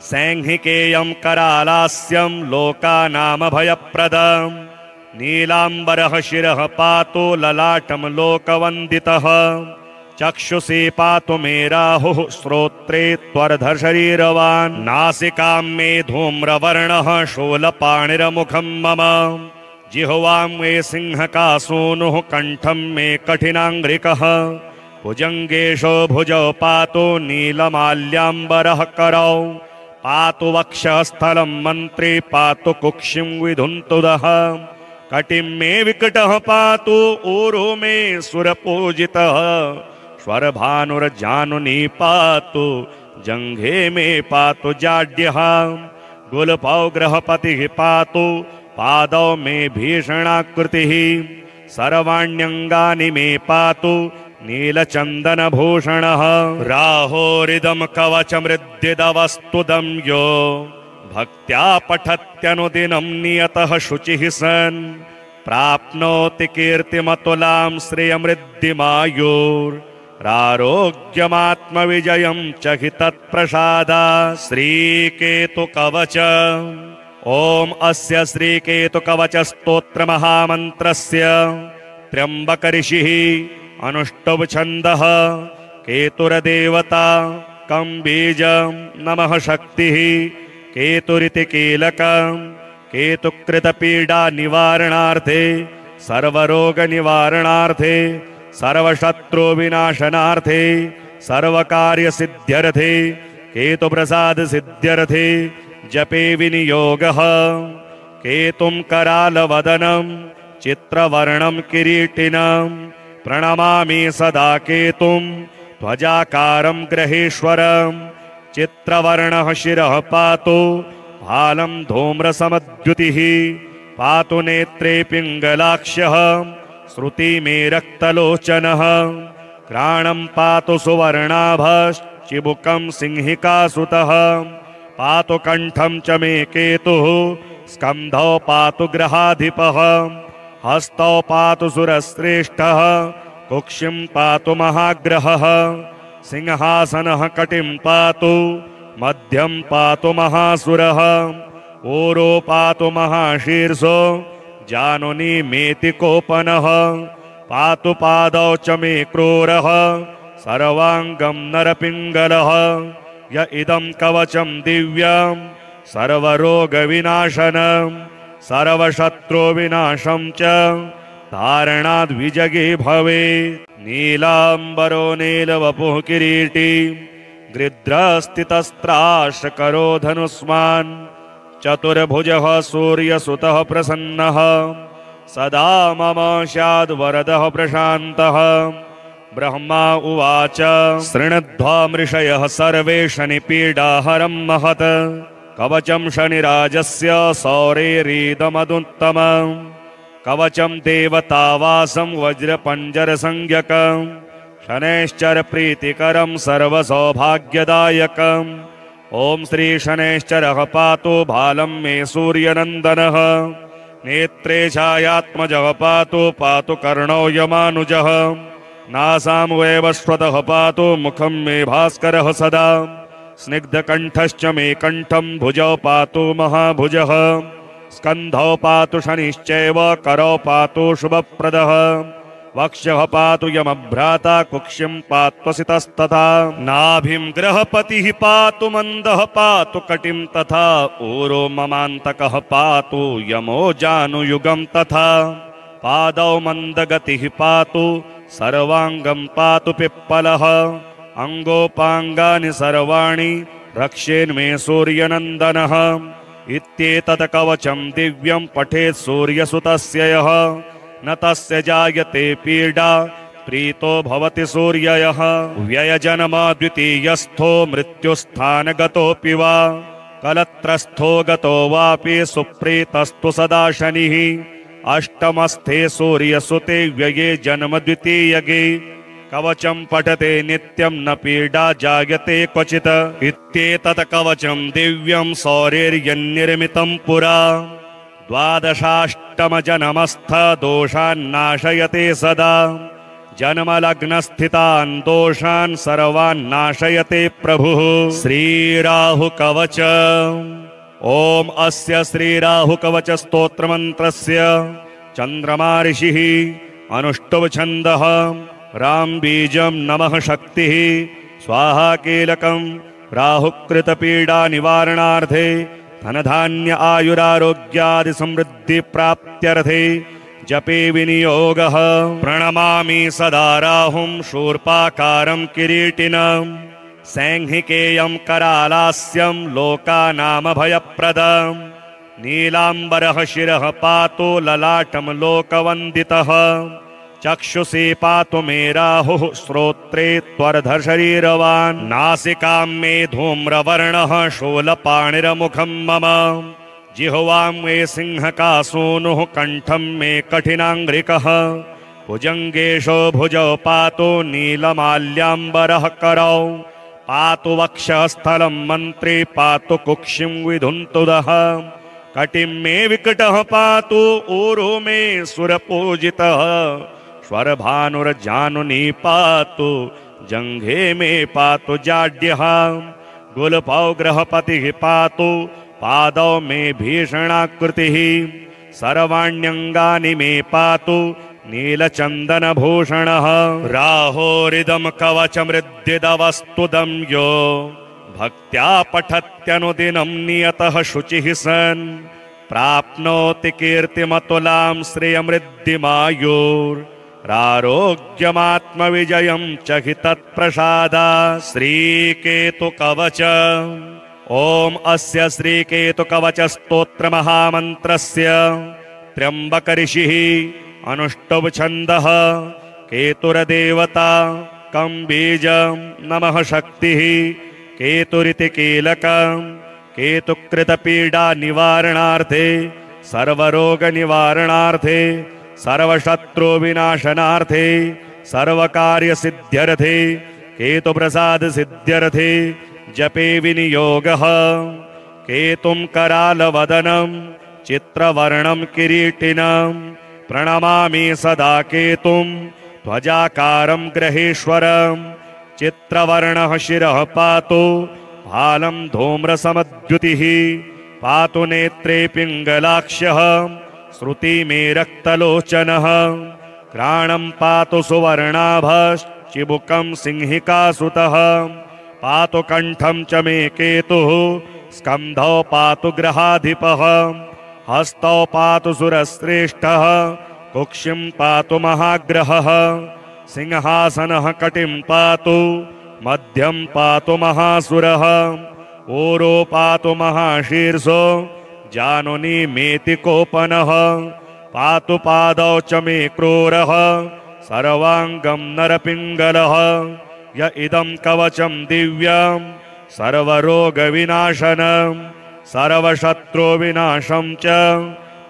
सैंहिकेयं करालास्यं लोकानामभयप्रदं नीलाम्बरः शिरः पातु ललाटं लोकवन्दितः चक्षुषी पातु मे राहुः श्रोत्रे त्वरधर शरीरवान् नासिकां मे धूम्रवर्णः शूलपाणिरमुखं मम जिह्वां मे सिंहकासूनुः कण्ठं मे कठिनाङ्घ्रिकः भुजङ्गेशो भुजौ पातु नीलमाल्याम्बरः करौ पातु वक्षस्थलं मन्त्रे पातु कुक्षिं विधुन्तुदः कटिं मे विकटः पातु ऊरो मे सुरपूजितः स्वरभानुर्जानुनी पातु जङ्घे मे पातु जाड्यः गुलपौ गृहपतिः पातु पादौ मे भीषणाकृतिः सर्वाण्यङ्गानि मे पातु नीलचन्दनभूषणः राहोरिदं कवचमृद्दिदवस्तुदं यो भक्त्या पठत्यनुदिनं नियतः शुचिः सन् प्राप्नोति कीर्तिमतुलां श्रियमृद्धिमायुरारोग्यमात्मविजयं च हि तत्प्रसादा श्रीकेतुकवच ॐ अस्य श्रीकेतुकवच स्तोत्रमहामन्त्रस्य त्र्यम्बकऋषिः अनुष्टुभ छन्दः केतुरदेवता कं बीजं नमः शक्तिः केतुरिति कीलकं केतुकृतपीडा निवारणार्थे सर्वरोगनिवारणार्थे सर्वशत्रुविनाशनार्थे सर्वकार्यसिद्ध्यर्थे केतुप्रसादसिद्ध्यर्थे जपे विनियोगः केतुं करालवदनं चित्रवर्णं किरीटिनं प्रणमामि सदा केतुं ध्वजाकारं ग्रहेश्वरं चित्रवर्णः शिरः पातु भालं धूम्रसमद्युतिः पातु नेत्रे पिङ्गलाक्ष्यः श्रुति मे रक्तलोचनः घ्राणं पातु सुवर्णाभश्चिबुकं सिंहिकासुतः पातु कण्ठं च मे केतुः स्कन्धौ पातु ग्रहाधिपः हस्तौ पातु सुरश्रेष्ठः कुक्षिं पातु महाग्रहः सिंहासनः कटिं पातु मध्यं पातु महासुरः ऊरो पातु महाशीर्षो जानुनी मेति कोपनः पातु पादौ च मे क्रूरः सर्वाङ्गं नरपिङ्गलः य इदं कवचं दिव्यं सर्वरोगविनाशनं सर्वशत्रुविनाशं च तारणाद् विजगे भवेत्। नीलाम्बरो नीलवपुः किरीटी गृध्रस्थितस्त्राशकरो धनुष्मान् चतुर्भुजः सूर्यसुतः प्रसन्नः सदा मम स्याद्वरदः प्रशान्तः। ब्रह्मा उवाच शृणुध्वा मृषयः सर्वे शनिपीडाहरं महत् कवचं शनिराजस्य सौरेरीदमदुत्तमम् कवचं देवतावासं वज्रपञ्जरसंज्ञकम् शनैश्चर प्रीतिकरं सर्वसौभाग्यदायकम्। ॐ श्री शनैश्चरः पातु भालं मे सूर्यनन्दनः नेत्रे छायात्मजः पातु पातु कर्णौ यमानुजः नासां वैवस्वतः पातु मुखं मे भास्करः सदा स्निग्धकण्ठश्च मे कण्ठं भुजौ पातु महाभुजः स्कन्धौ पातु शनिश्चैव करौ पातु शुभप्रदः वक्षः पातु यमभ्राता कुक्षिं पात्वसितस्तथा नाभिं गृहपतिः पातु मन्दः पातु कटिं तथा ऊरो ममान्तकः पातु यमो जानुयुगं तथा पादौ मन्दगतिः पातु सर्वाङ्गं पातु पिप्पलः अङ्गोपाङ्गानि सर्वाणि रक्षेन्मे सूर्यनन्दनः इत्येतत् कवचं दिव्यं पठेत् सूर्यसुतस्य यः न तस्य जायते पीडा प्रीतो भवति सूर्ययः। व्ययजन्म द्वितीयस्थो मृत्युस्थानगतोऽपि वा कलत्रस्थो गतो वापि सुप्रीतस्तु सदा शनिः अष्टमस्थे सूर्यसुते व्यये जन्म द्वितीयगे कवचं पठते नित्यं न पीडा जायते क्वचित् इत्येतत् कवचं दिव्यं सौरेर्यन्निर्मितं पुरा द्वादशाष्टमजन्मस्थ दोषान्नाशयते सदा जन्मलग्नस्थितान् दोषान् सर्वान् नाशयते प्रभुः। श्रीराहुकवच ॐ अस्य श्रीराहुकवच स्तोत्रमन्त्रस्य चन्द्रमा ऋषिः अनुष्टुभ छन्दः रामबीजं नमः शक्तिः स्वाहा कीलकं राहुकृतपीडा निवारणार्थे धनधान्य आयुरारोग्यादि समृद्धि प्राप्त्यर्थे जपे विनियोगः। प्रणमामि सदा राहुं शूर्पाकारं किरीटिनं सैंहिकेयं करालास्यं लोकानामभयप्रदम् नीलाम्बरः शिरः पातु ललाटं लोकवन्दितः चक्षुषी पातु मे राहुः श्रोत्रे त्वरधशरीरवान् नासिकां मे धूम्रवर्णः शूलपाणिरमुखं मम जिह्वां मे सिंहकासूनुः कण्ठं मे कठिनाङ्घ्रिकः भुजङ्गेशो भुजौ पातु नीलमाल्याम्बरः करौ पातु वक्षस्थलं मन्त्री पातु कुक्षिं विधुन्तुदः कटिं मे विकटः पातु ऊरो मे सुरपूजितः स्वरभानुर्जानुनी पातु जङ्घे मे पातु जाड्यः गुल्फौ गृहपतिः पातु पादौ मे भीषणाकृतिः सर्वाण्यङ्गानि मे पातु नीलचन्दनभूषणः राहोरिदं कवचमृद्दिदवस्तुदं यो भक्त्या पठत्यनुदिनं नियतः शुचिः सन् प्राप्नोति कीर्तिमतुलां श्रियमृद्धिमायुरारोग्यमात्मविजयं च हि तत्प्रसादा। श्रीकेतुकवच ॐ अस्य श्रीकेतुकवच स्तोत्रमहामन्त्रस्य त्र्यम्बकऋषिः अनुष्टुभ छन्दः केतुरदेवता कं बीजं नमः शक्तिः केतुरिति कीलकं केतुकृतपीडा निवारणार्थे सर्वरोगनिवारणार्थे सर्वशत्रुविनाशनार्थे सर्वकार्यसिद्ध्यर्थे केतुप्रसादसिद्ध्यर्थे जपे विनियोगः। केतुं करालवदनं चित्रवर्णं किरीटिनं प्रणमामि सदा केतुं ध्वजाकारं ग्रहेश्वरं चित्रवर्णः शिरः पातु भालं धूम्रसमद्युतिः पातु नेत्रे पिङ्गलाक्षः श्रुति मे रक्तलोचनः घ्राणं पातु सुवर्णाभश्चिबुकं सिंहिकासुतः पातु कण्ठं च मे केतुः स्कन्धौ पातु ग्रहाधिपः हस्तौ पातु सुरश्रेष्ठः कुक्षिं पातु महाग्रहः सिंहासनः कटिं पातु मध्यं पातु महासुरः ऊरो पातु महाशीर्षो जानुनी मेति कोपनः पातु पादौ च मे क्रूरः सर्वाङ्गं नरपिङ्गलः य इदं कवचं दिव्यं सर्वरोगविनाशनं सर्वशत्रुविनाशं च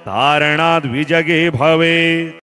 धारणाद् विजगे भवेत्।